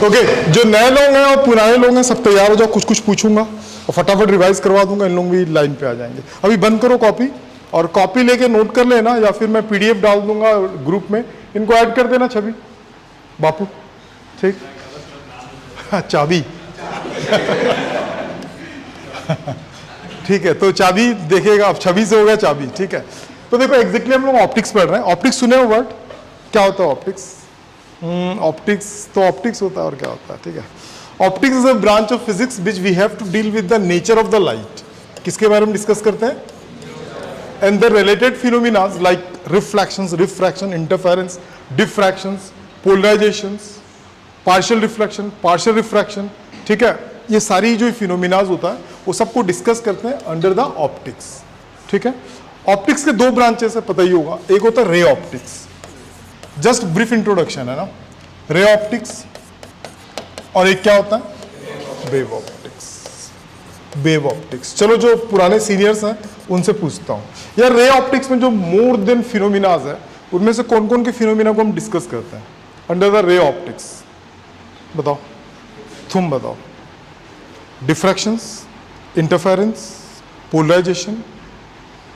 Okay, जो नए लोग हैं और पुराने लोग हैं सब तैयार हो जाओ, कुछ कुछ पूछूंगा और फटाफट रिवाइज करवा दूंगा, इन लोग भी लाइन पे आ जाएंगे। अभी बंद करो कॉपी, और कॉपी लेके नोट कर लेना, या फिर मैं पीडीएफ डाल दूंगा ग्रुप में, इनको ऐड कर देना। छवि, बापू, ठीक, चाबी ठीक है, तो चाबी देखेगा, अब छवि से हो गया चाबी, ठीक है। तो देखो एग्जैक्टली हम लोग ऑप्टिक्स पढ़ रहे हैं। ऑप्टिक्स सुने हो वर्ड, क्या होता है ऑप्टिक्स? ऑप्टिक्स तो ऑप्टिक्स होता है, और क्या होता है, ठीक है। Optics is a branch of physics which we have to deal with the nature of the light. किसके बारे में डिस्कस करते हैं? And the related phenomena like reflections, refraction, interference, diffractions, polarisations, partial reflection, partial refraction, ठीक है। ये सारी जो फिनोमिनाज होता है वो सबको डिस्कस करते हैं अंडर द ऑप्टिक्स, ठीक है। ऑप्टिक्स के दो ब्रांचेस है, पता ही होगा। एक होता है ray optics, just brief introduction है ना, रे ऑप्टिक्स, और एक क्या होता है? Wave optics. वेव ऑप्टिक्स, चलो जो पुराने सीनियर्स हैं उनसे पूछता हूं यार, रे ऑप्टिक्स में जो मोर देन फिनोमिनाज है उनमें से कौन कौन के फिनोमिना को हम डिस्कस करते हैं अंडर द रे ऑप्टिक्स? बताओ, तुम बताओ। डिफ्रैक्शंस, इंटरफेरेंस, पोलराइजेशन,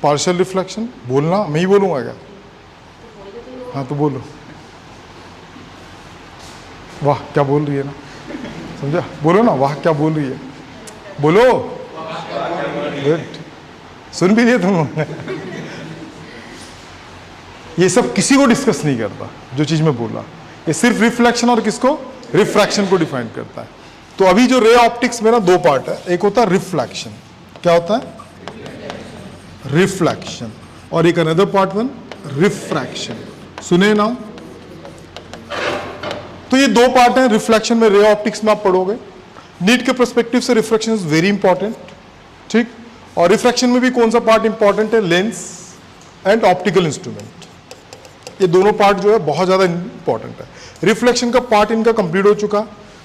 पार्शियल रिफ्लेक्शन। बोलना, मैं ही बोलूंगा क्या? हाँ तो बोलो। वाह क्या बोल रही है ना, समझा? बोलो ना, वाह क्या बोल रही है, बोलो। गुड, सुन भी लिया तुम लोगों ने। ये सब किसी को डिस्कस नहीं करता जो चीज में बोला, ये सिर्फ रिफ्लेक्शन और किसको? रिफ्रैक्शन को डिफाइन करता है। तो अभी जो रे ऑप्टिक्स में ना दो पार्ट है, एक होता है रिफ्लेक्शन, क्या होता है? रिफ्लेक्शन, और एक अनदर पार्ट वन रिफ्रैक्शन। सुने ना, तो ये दो पार्ट हैं रिफ्लेक्शन में, रे ऑप्टिक्स में आप पढ़ोगे। नीट के पर्सपेक्टिव से रिफ्रैक्शन इज वेरी इंपॉर्टेंट, ठीक। और रिफ्रैक्शन में भी कौन सा पार्ट इंपॉर्टेंट है? लेंस एंड ऑप्टिकल इंस्ट्रूमेंट, ये दोनों पार्ट जो है बहुत ज्यादा इंपॉर्टेंट है। रिफ्लेक्शन का पार्ट इनका कंप्लीट हो चुका,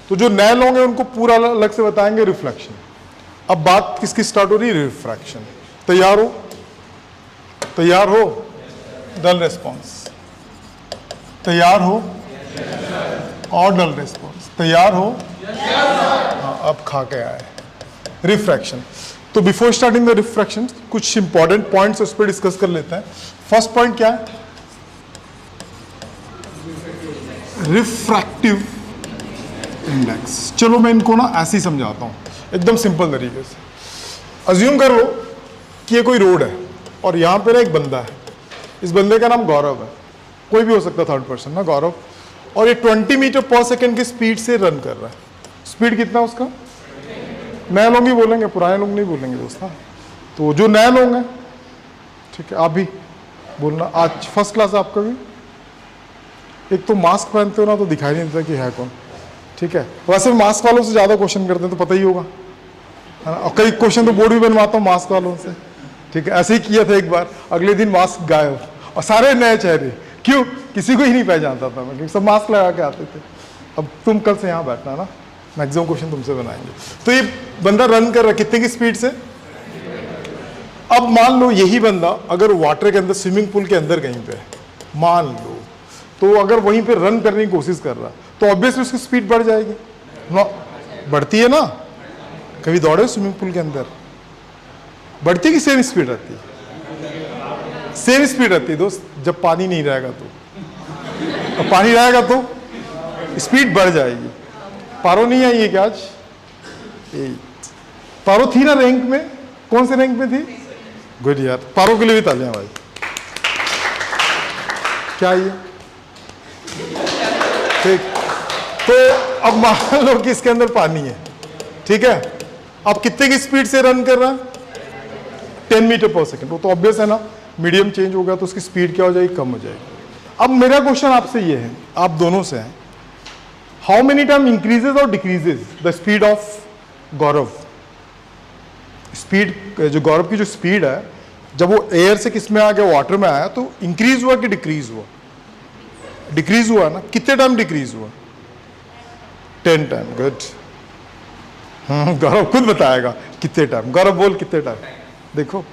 तो जो नए लोग हैं उनको पूरा अलग से बताएंगे रिफ्लेक्शन। अब बात किसकी स्टार्ट हो रही है? रिफ्रैक्शन। तैयार हो? तैयार हो? डल रेस्पॉन्स। तैयार हो? और डल रेस्पॉन्स। तैयार हो? हाँ, अब खा के आए। रिफ्रैक्शन, तो बिफोर स्टार्टिंग द रिफ्रैक्शन कुछ इंपॉर्टेंट पॉइंट्स उस पर डिस्कस कर लेते हैं। फर्स्ट पॉइंट क्या है? Refractive index. चलो मैं इनको ना ऐसे ही समझाता हूँ एकदम सिंपल तरीके से। अज्यूम कर लो कि ये कोई रोड है और यहाँ पे ना एक बंदा है, इस बंदे का नाम गौरव है, कोई भी हो सकता है थर्ड पर्सन ना, गौरव, और ये 20 मीटर पर सेकेंड की स्पीड से रन कर रहा है। स्पीड कितना है उसका? नए लोग ही बोलेंगे, पुराने लोग नहीं बोलेंगे दोस्त। हाँ, तो जो नए लोग हैं, ठीक है, आप भी बोलना। आज फर्स्ट क्लास है आपका भी। एक तो मास्क पहनते हो ना तो दिखाई नहीं देता कि है कौन, ठीक है। वैसे मास्क वालों से ज़्यादा क्वेश्चन करते हैं तो पता ही होगा, है ना। और कई क्वेश्चन तो बोर्ड भी बनवाता हूँ मास्क वालों से, ठीक है। ऐसे ही किया था एक बार, अगले दिन मास्क गायब और सारे नए चेहरे। क्यों? किसी को ही नहीं पहचानता था मैं, क्योंकि सब मास्क लगा के आते थे। अब तुम कल से यहाँ बैठना ना, मैक्सिमम क्वेश्चन तुमसे बनाएंगे। तो ये बंदा रन कर रहा है कितने की स्पीड से? अब मान लो यही बंदा अगर वाटर के अंदर, स्विमिंग पूल के अंदर कहीं पे, मान लो, तो अगर वहीं पे रन करने की कोशिश कर रहा तो ऑब्वियसली उसकी स्पीड बढ़ जाएगी ना, बढ़ती है ना। कभी दौड़े स्विमिंग पूल के अंदर? बढ़ती है कि सेम स्पीड रहती है? सेम स्पीड रहती है दोस्त, जब पानी नहीं रहेगा तो। अब पानी रहेगा तो स्पीड बढ़ जाएगी। पारो नहीं आई है क्या आज? पारो थी ना रैंक में, कौन से रैंक में थी? गुड यार, पारो के लिए भी तालियां भाई। क्या ये? ठीक, तो अब मान लो कि इसके अंदर पानी है, ठीक है। अब कितने की स्पीड से रन कर रहा है? 10 मीटर पर सेकेंड। वो तो ऑब्वियस है ना, मीडियम चेंज होगा तो उसकी स्पीड क्या हो जाएगी? कम हो जाएगी। अब मेरा क्वेश्चन आपसे ये है, आप दोनों से है, हाउ मेनी टाइम इंक्रीजेज और decreases the speed of Gaurav? Speed, जो गौरव की जो स्पीड है, जब वो एयर से किस में आ गया? वाटर में आया, तो इंक्रीज हुआ कि डिक्रीज हुआ? डिक्रीज हुआ ना। कितने टाइम डिक्रीज हुआ? 10 टाइम। गुड, गौरव खुद बताएगा कितने टाइम। गौरव बोल कितने टाइम? देखो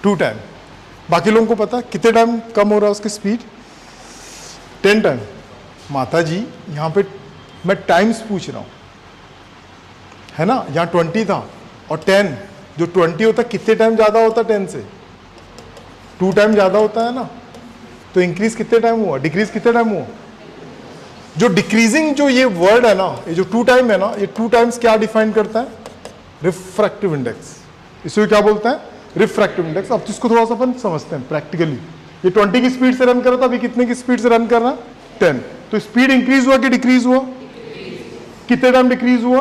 2 टाइम। बाकी लोगों को पता है कितने टाइम कम हो रहा है उसकी स्पीड? 10 टाइम। माता जी यहाँ पे मैं टाइम्स पूछ रहा हूं, है ना। यहां 20 था और 10, जो 20 होता है कितने टाइम ज्यादा होता है 10 से? 2 टाइम ज्यादा होता है ना। तो इंक्रीज कितने टाइम हुआ, डिक्रीज कितने टाइम हुआ? जो डिक्रीजिंग जो ये वर्ड है ना, ये जो 2 टाइम है ना, ये 2 टाइम्स क्या डिफाइन करता है? Refractive index. इसे क्या बोलते हैं? Refractive index. अब इसको थोड़ा सा अपन समझते हैं प्रैक्टिकली। ये 20 की स्पीड से रन कर रहा था, अभी कितने की स्पीड से रन कर रहा है? 10। तो स्पीड इंक्रीज हुआ कि डिक्रीज हुआ? कितने टाइम डिक्रीज हुआ?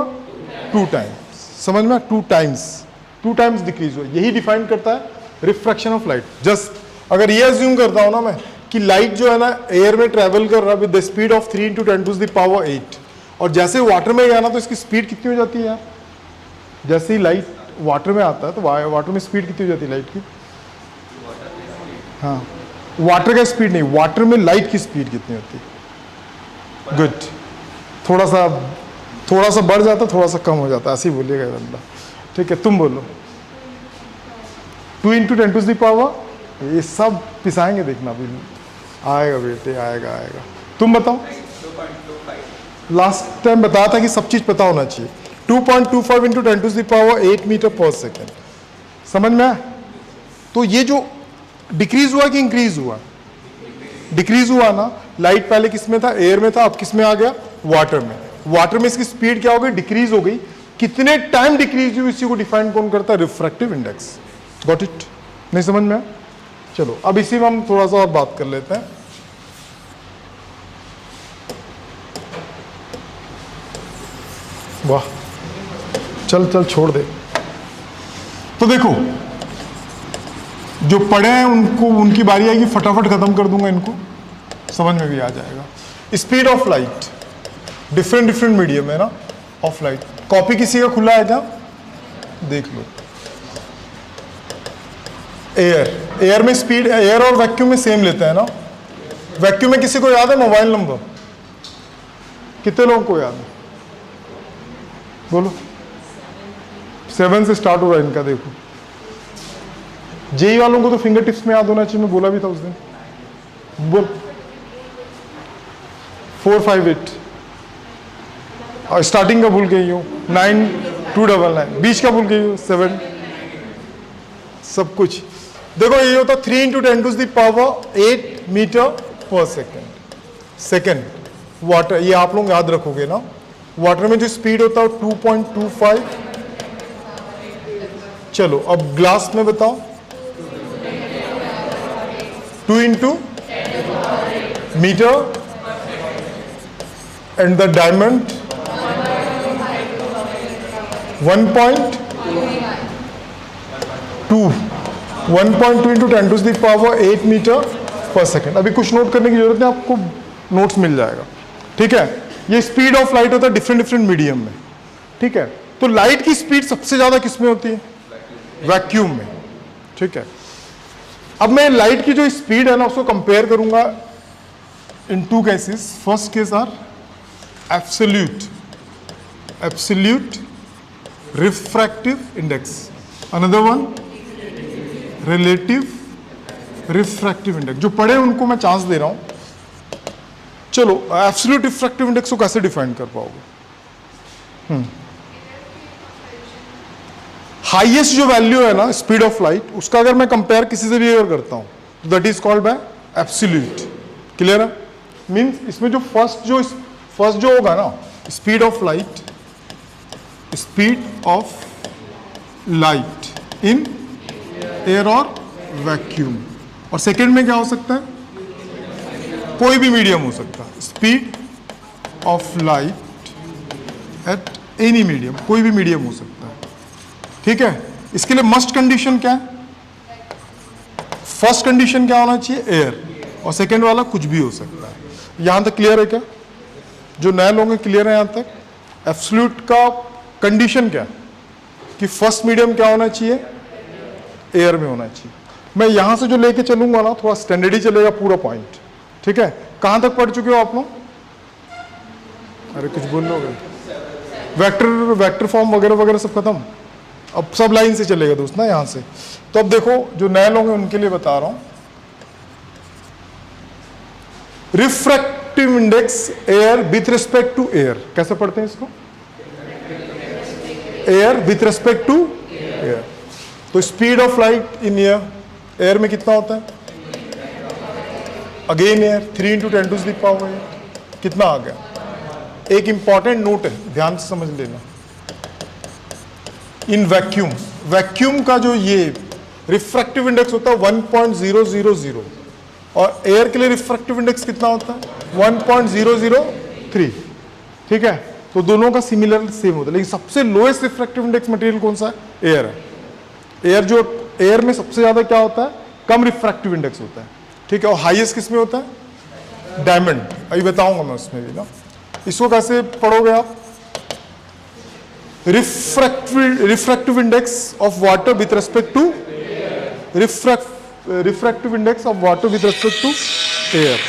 2 टाइम्स। समझ में? 2 टाइम्स डिक्रीज हुआ। यही डिफाइन करता है रिफ्रैक्शन ऑफ लाइट। जस्ट अगर ये अज्यूम करता हूं ना मैं कि लाइट जो है ना एयर में ट्रेवल कर रहा है विद द स्पीड ऑफ 3 × 10⁸, और जैसे वाटर में गया ना तो इसकी स्पीड कितनी हो जाती है यार? जैसे ही लाइट वाटर में आता है तो वाटर में स्पीड कितनी हो जाती है लाइट की? हाँ, वाटर का स्पीड नहीं, वाटर में लाइट की स्पीड कितनी होती है? गुड। थोड़ा सा बढ़ जाता, थोड़ा सा कम हो जाता, ऐसे ही बोलिएगा बंदा। ठीक है, तुम बोलो। 2 × 10⁻, ये सब पिसाएंगे, देखना भी आएगा बेटे, आएगा। तुम बताओ। लास्ट टाइम बताया था कि सब चीज पता होना चाहिए। 2.25 × 10⁸ मीटर/सेकेंड। समझ में आया? तो ये जो डिक्रीज हुआ कि इंक्रीज हुआ? डिक्रीज हुआ ना। लाइट पहले किस में था? एयर में था, अब किस में आ गया? वाटर में। वाटर में इसकी स्पीड क्या हो गई? डिक्रीज हो गई। कितने टाइम डिक्रीज हुई इसी को डिफाइन कौन करता है? Refractive index. Got it? नहीं समझ में आया? चलो अब इसी में हम थोड़ा सा और बात कर लेते हैं। वाह, चल छोड़ दे। तो देखो, जो पढ़े हैं उनको, उनकी बारी आएगी, फटाफट खत्म कर दूंगा इनको, समझ में भी आ जाएगा। Speed of light, different medium है ना ऑफ लाइट। कॉपी किसी का खुला है क्या? देख लो। एयर में स्पीड, एयर और वैक्यूम में सेम लेते हैं ना। वैक्यूम में किसी को याद है मोबाइल नंबर? कितने लोगों को याद है? बोलो। 7 से स्टार्ट हो रहा है इनका। देखो, जेई वालों को तो फिंगर टिप्स में याद होना चाहिए, मैं बोला भी था उस दिन। बोल। 4, 5, 8। और स्टार्टिंग का भूल गई हूँ। 9, 299। बीच का भूल गई हूँ। 7। सब कुछ देखो, ये होता 3 × 10⁸ मीटर/सेकेंड। सेकेंड वाटर, ये आप लोग याद रखोगे ना। वाटर में जो स्पीड होता है 2.25। चलो अब ग्लास में बताओ। 2 × मीटर एंड द डायमंड 1.2 × 10⁸ मीटर/सेकेंड। अभी कुछ नोट करने की जरूरत नहीं, आपको नोट्स मिल जाएगा। ठीक है, ये स्पीड ऑफ लाइट होता है डिफरेंट मीडियम में। ठीक है, तो लाइट की स्पीड सबसे ज्यादा किस में होती है? वैक्यूम में। ठीक है, अब मैं लाइट की जो स्पीड है ना उसको कंपेयर करूंगा in 2 cases. First case are absolute refractive index, another one relative refractive index. जो पढ़े उनको मैं चांस दे रहा हूं। चलो, एब्सोल्यूट रिफ्रैक्टिव इंडेक्स को कैसे डिफाइन कर पाओगे? हाईएस्ट जो वैल्यू है ना स्पीड ऑफ लाइट, उसका अगर मैं कंपेयर किसी से भी अगर करता हूं तो that is called by absolute. Clear है? मींस इसमें जो फर्स्ट जो होगा ना, speed of light in air और वैक्यूम। और सेकेंड में क्या हो सकता है? कोई भी मीडियम हो सकता है। Speed of light at any medium, कोई भी मीडियम हो सकता है। ठीक है, इसके लिए मस्ट कंडीशन क्या है? फर्स्ट कंडीशन क्या होना चाहिए? एयर, और सेकेंड वाला कुछ भी हो सकता है। यहां तक क्लियर है क्या? जो नए लोग हैं क्लियर है यहां तक? एब्सोल्यूट का कंडीशन क्या कि फर्स्ट मीडियम क्या होना चाहिए? एयर में होना चाहिए। मैं यहां से जो लेके चलूंगा ना, थोड़ा स्टैंडर्ड ही चलेगा पूरा पॉइंट। ठीक है, कहां तक पढ़ चुके हो आप लोग? अरे कुछ बोल लोगे? वेक्टर फॉर्म वगैरह सब खत्म। अब सब लाइन से चलेगा दोस्त ना यहां से। तो अब देखो, जो नए लोग हैं उनके लिए बता रहा हूं। Refractive index air with respect to air, कैसे पढ़ते हैं इसको? Air with respect to air. तो speed of light in air में कितना होता है? अगेन एयर 3 × 10⁻⁸ कितना आ गया? एक इंपॉर्टेंट नोट है, ध्यान से समझ लेना। इन वैक्यूम, वैक्यूम का जो ये रिफ्रैक्टिव इंडेक्स होता है 1.000 और एयर के लिए रिफ्रैक्टिव इंडेक्स कितना होता है? 1.003। ठीक है, तो दोनों का सिमिलर सेम होता है, लेकिन सबसे लोएस्ट रिफ्रैक्टिव इंडेक्स मटेरियल कौन सा है? एयर है। एयर में सबसे ज्यादा क्या होता है? कम रिफ्रैक्टिव इंडेक्स होता है। ठीक है, और हाईएस्ट किस में होता है? डायमंड। अभी बताऊंगा मैं उसमें भी ना। इसको कैसे पढ़ोगे आप? Refractive index of water with respect to refractive index of water with respect to air.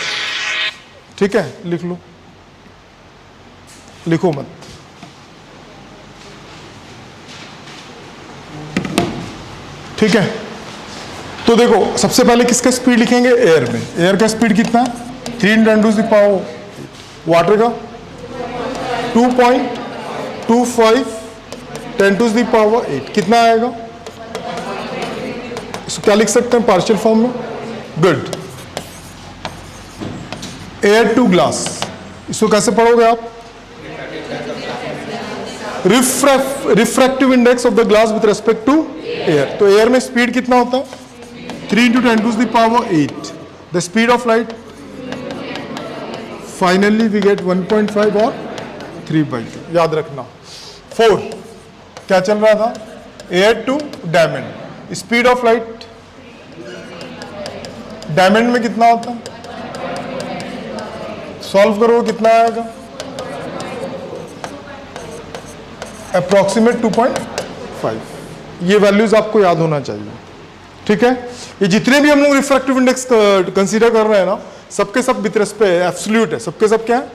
ठीक है, लिख लो, लिखो मत। ठीक है, तो देखो सबसे पहले किसका स्पीड लिखेंगे? एयर में। एयर का स्पीड कितना है? 3 × 10⁻⁸। वाटर का 2.25 10⁸ कितना आएगा? इसको क्या लिख सकते हैं पार्शियल फॉर्म में? गुड। एयर टू ग्लास, इसको कैसे पढ़ोगे आप? Refractive index of the glass with respect to air. तो एयर में स्पीड कितना होता है? 3 × 10⁸ the speed of light, finally we get 1.5 और 3/2, याद रखना। 4 क्या चल रहा था? Air to diamond, speed of light diamond में कितना होता है? सॉल्व करो, कितना आएगा? अप्रॉक्सीमेट 2.5। ये वैल्यूज आपको याद होना चाहिए। ठीक है, ये जितने भी हम लोग रिफ्रैक्टिव इंडेक्स कंसीडर कर रहे हैं ना, सबके सब विथ रेस्पेक्ट एब्सोल्यूट है। सबके सब क्या है?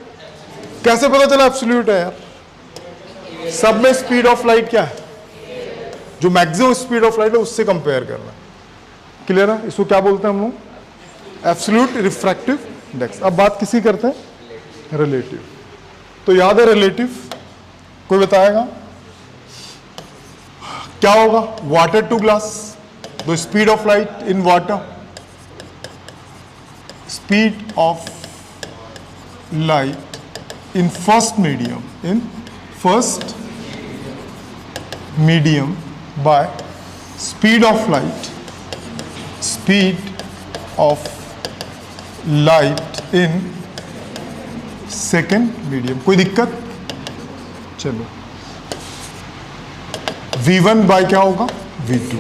कैसे पता चला एब्सोल्यूट है यार? सब में स्पीड ऑफ लाइट क्या है? जो मैक्सिमम स्पीड ऑफ लाइट है उससे कंपेयर करना। क्लियर है? इसको क्या बोलते हैं हम लोग? Absolute refractive index. अब बात किसी करते हैं? रिलेटिव। तो याद है रिलेटिव? कोई बताएगा क्या होगा? Water to glass, the speed of light in water, speed of light in first medium by speed of light in second medium. कोई दिक्कत? चलो, V1 बाय क्या होगा? V2।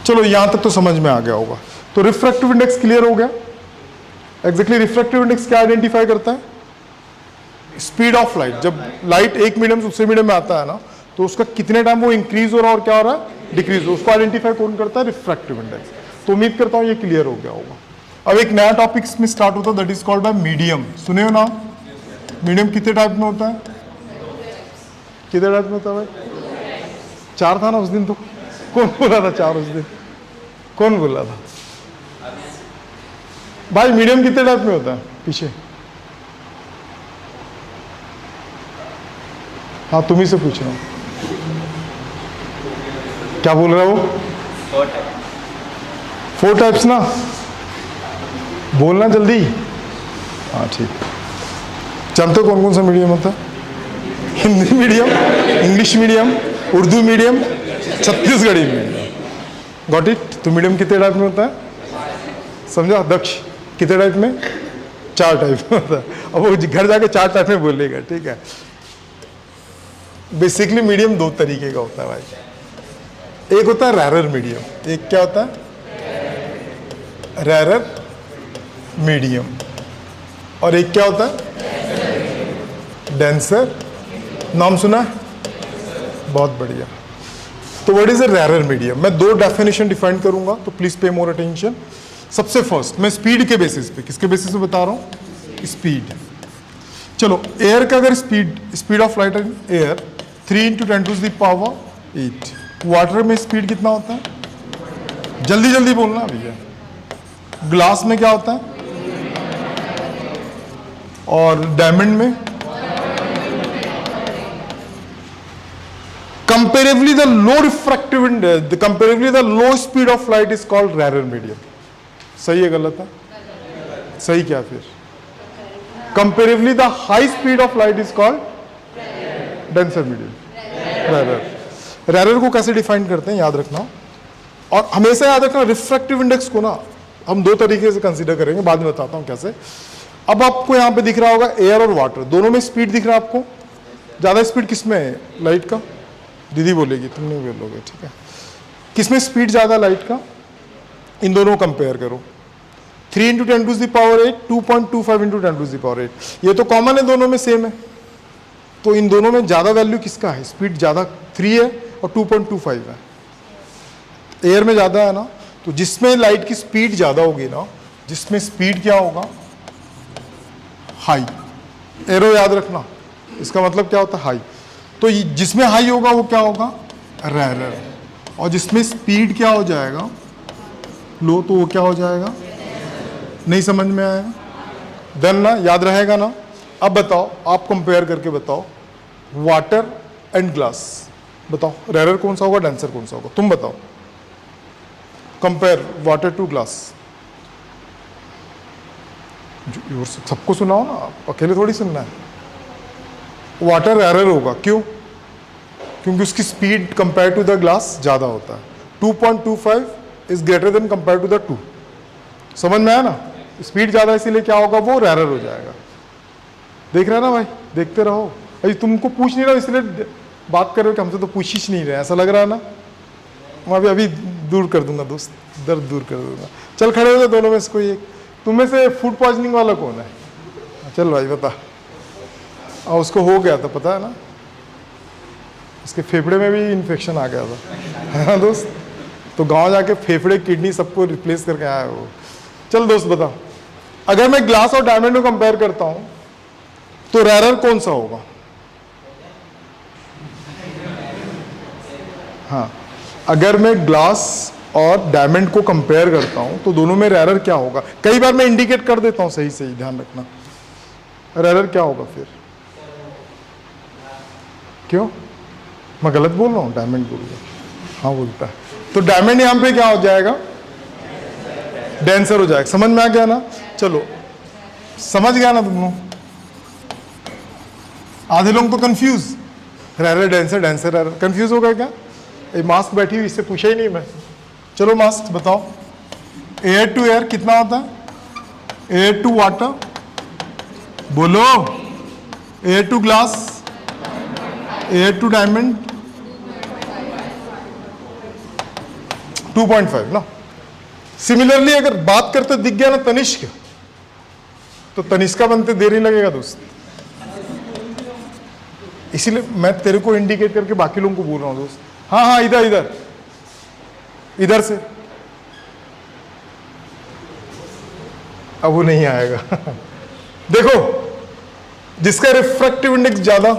चलो यहां तक तो समझ में आ गया होगा। तो रिफ्रैक्टिव इंडेक्स क्लियर हो गया। एग्जैक्टली रिफ्रैक्टिव इंडेक्स क्या आइडेंटिफाई करता है? Speed of light. जब लाइट एक मीडियम से दूसरे मीडियम में आता है ना, तो उसका कितने टाइम वो इंक्रीज हो रहा है और क्या हो रहा है? डिक्रीज। उसको आइडेंटिफाई कौन करता है? Refractive index. तो उम्मीद करता हूं ये क्लियर हो गया होगा। अब एक नया टॉपिक इसमें स्टार्ट होता है, that is called by medium. सुने हो ना? मीडियम कितने टाइप में होता है? कितने टाइप में होता है भाई? 4 था ना उस दिन। तो कौन बोला था 4 उस दिन? कौन बोला था भाई? मीडियम कितने टाइप में होता है? पीछे हाँ, तुम ही से पूछ रहा हूं। क्या बोल रहा हो? 4 टाइप्स ना? बोलना जल्दी। हाँ ठीक। जानते हो कौन कौन सा मीडियम होता है? Hindi medium, English medium, Urdu medium, Chhattisgarhi medium. Got it? तो मीडियम कितने टाइप में होता है? समझा? दक्ष कितने टाइप में? 4 टाइप में होता है। अब वो घर जाके 4 टाइप में बोलेगा। ठीक है, बेसिकली मीडियम 2 तरीके का होता है भाई। एक होता है रैरर मीडियम। एक क्या होता है? रैरर मीडियम। और एक क्या होता है? डेंसर। नाम सुना है? बहुत बढ़िया। तो व्हाट इज अ रैरर मीडियम? मैं 2 डेफिनेशन डिफाइन करूंगा, तो प्लीज पे मोर अटेंशन। सबसे फर्स्ट मैं स्पीड के बेसिस पे, किसके बेसिस पे बता रहा हूं? स्पीड। चलो, एयर का अगर speed of light in air 3 × 10⁸। Water में स्पीड कितना होता है? जल्दी जल्दी बोलना भैया। ग्लास में क्या होता है? और डायमंड में comparably the low refractive index, comparably the low speed of light is called rare medium. सही है गलत है? सही क्या फिर? Comparably the high speed of light is called denser medium. Rare को कैसे डिफाइन करते हैं याद रखना, और हमेशा याद रखना रिफ्रैक्टिव इंडेक्स को ना हम दो तरीके से कंसीडर करेंगे, बाद में बताता हूं कैसे। अब आपको यहां पे दिख रहा होगा एयर और वाटर, दोनों में स्पीड दिख रहा है आपको। ज्यादा स्पीड किसमें है? लाइट का। दीदी बोलेगी, तुम नहीं बोलोगे, ठीक है। किसमें स्पीड ज्यादा लाइट का? इन दोनों को कंपेयर करो। 3 into 10 to the power 8, 2.25 into 10 to the power 8। ये तो कॉमन है, दोनों में सेम है। तो इन दोनों में ज्यादा वैल्यू किसका है? स्पीड ज्यादा 3 है और 2.25 है। एयर में ज्यादा है ना, तो जिसमें लाइट की स्पीड ज्यादा होगी ना, जिसमें स्पीड क्या होगा? हाई। एरो याद रखना, इसका मतलब क्या होता है? हाई। तो जिसमें हाई होगा वो क्या होगा? रेयर। और जिसमें स्पीड क्या हो जाएगा? लो, तो वो क्या हो जाएगा? नहीं समझ में आएगा? देन ना याद रहेगा ना। अब बताओ, आप कंपेयर करके बताओ, वाटर एंड ग्लास, बताओ रेयर कौन सा होगा, डेंसर कौन सा होगा? तुम बताओ, कंपेयर वाटर टू ग्लास। सबको सुनाओ ना, अकेले थोड़ी सुनना है। वाटर रेयर होगा, क्यों? क्योंकि उसकी speed compare to the glass ज्यादा होता है। 2.25 is greater than compare to the 2। समझ में आया ना? स्पीड ज्यादा, इसीलिए क्या होगा? वो रेयर हो जाएगा। देख रहे हैं ना भाई? देखते रहो। अभी तुमको पूछ नहीं रहा, इसलिए बात कर रहे हो कि हमसे तो पूछ ही नहीं रहे, ऐसा लग रहा है ना? मैं अभी दूर कर दूंगा दोस्त, दर्द दूर कर दूंगा। चल खड़े हो जाओ दोनों में से कोई एक। तुम में से फूड पॉइजनिंग वाला कौन है? चल भाई बता। और उसको हो गया था, पता है ना? उसके फेफड़े में भी इन्फेक्शन आ गया था, है ना दोस्त? तो गांव जाके फेफड़े, किडनी सबको रिप्लेस करके आया वो। चल दोस्त बता, अगर मैं ग्लास और डायमंड को कंपेयर करता हूं तो रेयर कौन सा होगा? हाँ, अगर मैं ग्लास और डायमंड को कंपेयर करता हूं तो दोनों में रेयर क्या होगा? कई बार मैं इंडिकेट कर देता हूं, सही सही ध्यान रखना। रेयर क्या होगा फिर? क्यों मैं गलत बोल रहा हूं? डायमंड बोल रहा हूं। हाँ बोलता है। तो डायमंड यहां पे क्या हो जाएगा? डेंसर हो जाएगा। समझ में आ गया ना? चलो समझ गया ना तुम लोग? आधे लोग तो confuse, rare denser, denser rare, confuse हो गया क्या? ये मास्क बैठी हुई, इससे पूछा ही नहीं मैं। चलो मास्क बताओ, एयर टू एयर कितना होता है? एयर टू वाटर बोलो, air to glass, air to diamond 2.5 ना। सिमिलरली अगर बात करते दिख गया ना तनिष्क, तो तनिष्का बनते देर नहीं लगेगा दोस्त। इसीलिए मैं तेरे को इंडिकेट करके बाकी लोगों को बोल रहा हूं दोस्त। हाँ हाँ, इधर इधर इधर से। अब वो नहीं आएगा। देखो, जिसका रिफ्रैक्टिव इंडेक्स ज्यादा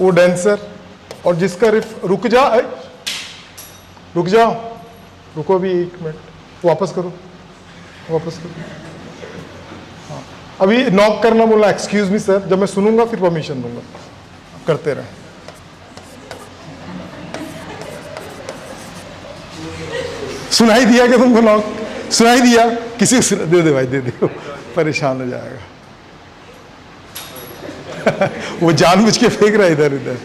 वो डेंसर, और जिसका रुक जाओ, रुको अभी 1 मिनट, वापस करो, वापस करो। हाँ, अभी नॉक करना बोला, एक्सक्यूज मी सर, जब मैं सुनूंगा फिर परमिशन दूंगा, करते रहे। सुनाई दिया क्या तुमको? नॉक सुनाई दिया? किसी को दे दे भाई, दे दे, परेशान हो जाएगा। वो जानबूझ के फेंक रहा है इधर इधर,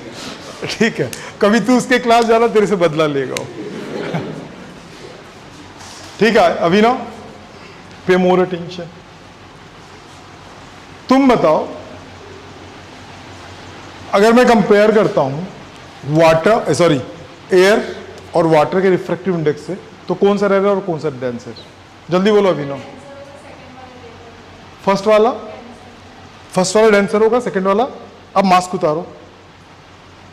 ठीक है? कभी तू उसके क्लास जाना, तेरे से बदला लेगा वो। ठीक है अभिनव, पे मोर अटेंशन। तुम बताओ, अगर मैं कंपेयर करता हूं वाटर, सॉरी एयर और वाटर के रिफ्रैक्टिव इंडेक्स से, तो कौन सा रेयर और कौन सा डेंसर? जल्दी बोलो अभिनव। फर्स्ट वाला डेंसर होगा, सेकंड वाला। अब मास्क उतारो,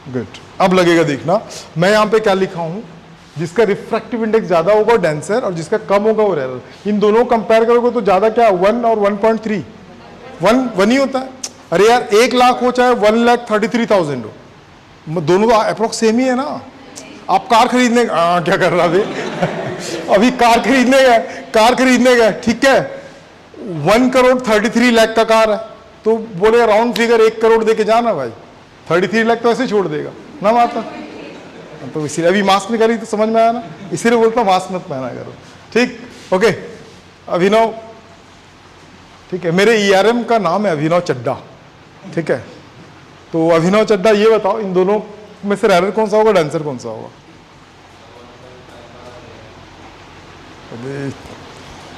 गुड। अब लगेगा देखना, मैं यहां पे क्या लिखा हूं? जिसका रिफ्रैक्टिव इंडेक्स ज्यादा होगा डेंसर, और जिसका कम होगा वो रेयर। इन दोनों कंपेयर करोगे तो ज्यादा क्या, 1 और 1.3, 1 ही होता है। अरे यार 1 लाख हो चाहे 1,33,000 हो, दोनों तो अप्रोक्स सेम ही है ना। आप कार खरीदने क्या कर रहा है? अभी कार खरीदने गए, ठीक है, 1,33,00,000 का कार है, तो बोले राउंड फिगर 1 करोड़ दे के जाना भाई, 33 लाख तो ऐसे छोड़ देगा ना माता। तो इसीलिए अभी मास्क निकाली तो समझ में आया ना, इसीलिए बोलता हूँ मास्क मत पहना करो। ठीक, ओके। अभिनव, ठीक है, मेरे ERM का नाम है अभिनव चड्डा, ठीक है। तो अभिनव चड्डा, ये बताओ इन दोनों में से रैरर कौन सा होगा, डांसर कौन सा होगा?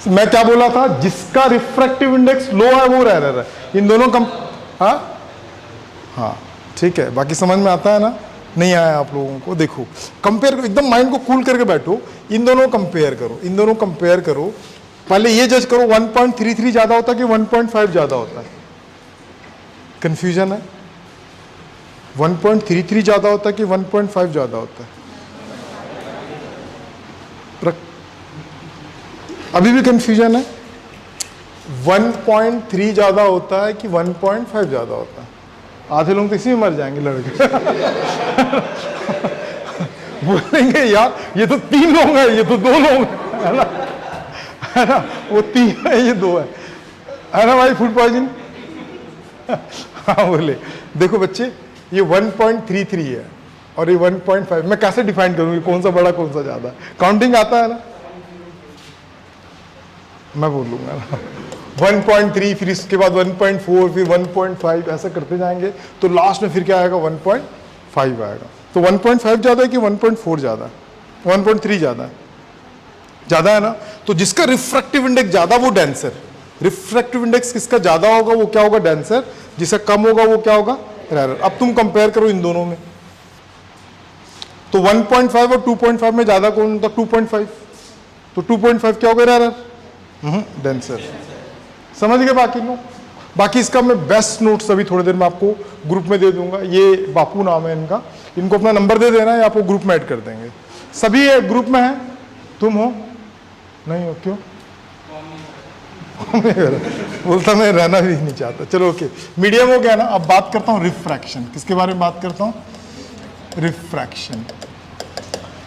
मैं क्या बोला था, जिसका रिफ्रैक्टिव इंडेक्स लो है वो रैरर है। इन दोनों कम, हाँ ठीक है, बाकी समझ में आता है ना? नहीं आया आप लोगों को? देखो कंपेयर, एकदम माइंड को कूल करके बैठो, इन दोनों कंपेयर करो, इन दोनों कंपेयर करो। पहले ये जज करो 1.33 ज्यादा होता है कि 1.5 ज्यादा होता है? कंफ्यूजन है? 1.33 ज्यादा होता है कि 1.5 ज्यादा होता है? अभी भी कंफ्यूजन है? 1.3 ज्यादा होता है कि 1.5 ज्यादा होता है? आधे लोग तो इसी में मर जाएंगे लड़के। बोलेंगे यार ये तो 3 लोग हैं, ये तो 2 लोग हैं, है ना? वो 3 है, ये 2 है ना भाई? Food poison. हाँ बोले, देखो बच्चे ये 1.33 है और ये 1.5, मैं कैसे डिफाइन करूंगी कौन सा बड़ा कौन सा ज्यादा? काउंटिंग आता है ना? मैं बोलूंगा ना 1.3, फिर इसके बाद 1.4, फिर 1.5, ऐसा करते जाएंगे तो लास्ट में फिर क्या आएगा? 1.5 आएगा। तो 1.5 ज्यादा है कि 1.4 ज्यादा है? 1.3 ज्यादा है, ज्यादा है ना? तो जिसका रिफ्रैक्टिव इंडेक्स ज्यादा वो डेंसर। रिफ्रैक्टिव इंडेक्स किसका ज्यादा होगा वो क्या होगा? डेंसर। जिसका कम होगा वो क्या होगा? रैरर। अब तुम कंपेयर करो इन दोनों में, तो 1.5 और 2.5 में ज्यादा कौन होता? 2.5। तो 2.5 क्या होगा? रैरर, डेंसर। समझ गए बाकी लोग? बाकी इसका मैं बेस्ट नोट्स अभी थोड़ी देर में आपको ग्रुप में दे दूंगा। ये बापू नाम है इनका, इनको अपना नंबर दे देना है, आपको ग्रुप में ऐड कर देंगे। सभी ग्रुप में हैं? तुम हो? नहीं हो? क्यों? बोलता मैं रहना भी नहीं चाहता। चलो ओके, मीडियम हो गया ना। अब बात करता हूँ रिफ्रैक्शन। किसके बारे में बात करता हूँ? रिफ्रैक्शन।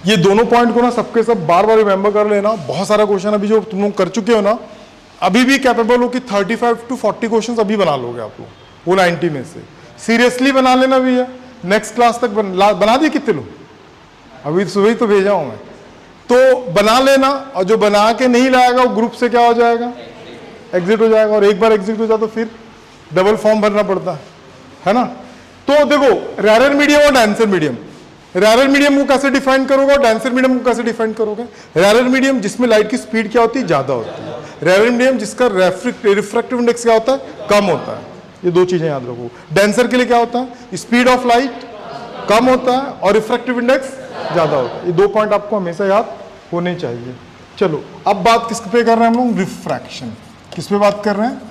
ये दोनों पॉइंट को ना सबके सब बार बार रिमेंबर कर लेना। बहुत सारा क्वेश्चन अभी जो तुम लोग कर चुके हो ना, अभी भी कैपेबल हो कि 35 to 40 क्वेश्चन अभी बना लोगे आप लोग, वो 90 में से। सीरियसली बना लेना भी है, नेक्स्ट क्लास तक बना दिए कितने लोग? अभी सुबह ही तो भेजा हूं मैं। तो बना लेना, और जो बना के नहीं लाएगा वो ग्रुप से क्या हो जाएगा? एग्जिट हो जाएगा। और एक बार एग्जिट हो जाए तो फिर डबल फॉर्म भरना पड़ता है ना? तो देखो, रैरर मीडियम और डांसर मीडियम। रैरर मीडियम को कैसे डिफाइन करोगे और डांसर मीडियम को कैसे डिफाइन करोगे? रैरर मीडियम जिसमें लाइट की स्पीड क्या होती है? ज्यादा होती है। रैरर मीडियम जिसका रिफ्रैक्टिव इंडेक्स क्या होता है? कम होता है। ये 2 चीजें याद रखो। डांसर के लिए क्या होता है? स्पीड ऑफ लाइट कम होता है और रिफ्रैक्टिव इंडेक्स ज्यादा होता है। ये 2 पॉइंट आपको हमेशा याद होने चाहिए। चलो अब बात किस पे कर रहे हैं हम लोग? रिफ्रैक्शन। किस पे बात कर रहे हैं?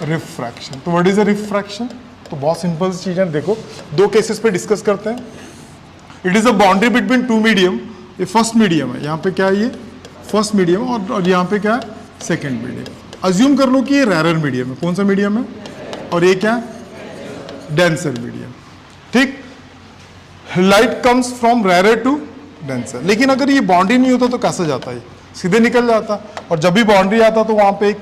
रिफ्रैक्शन। तो व्हाट इज अ रिफ्रैक्शन? तो बहुत सिंपल चीज है, देखो 2 केसेस पे डिस्कस करते हैं। It is a boundary between 2 medium. ये फर्स्ट मीडियम है, यहाँ पे क्या है? ये फर्स्ट मीडियम, और यहाँ पे क्या है? Second medium. अज्यूम कर लो कि ये रैरर मीडियम है। कौन सा मीडियम है? और ये क्या है? Denser medium. ठीक, light comes from rarer to denser. लेकिन अगर ये बाउंड्री नहीं होता तो कैसे जाता है? सीधे निकल जाता। और जब भी बाउंड्री आता तो वहां पे एक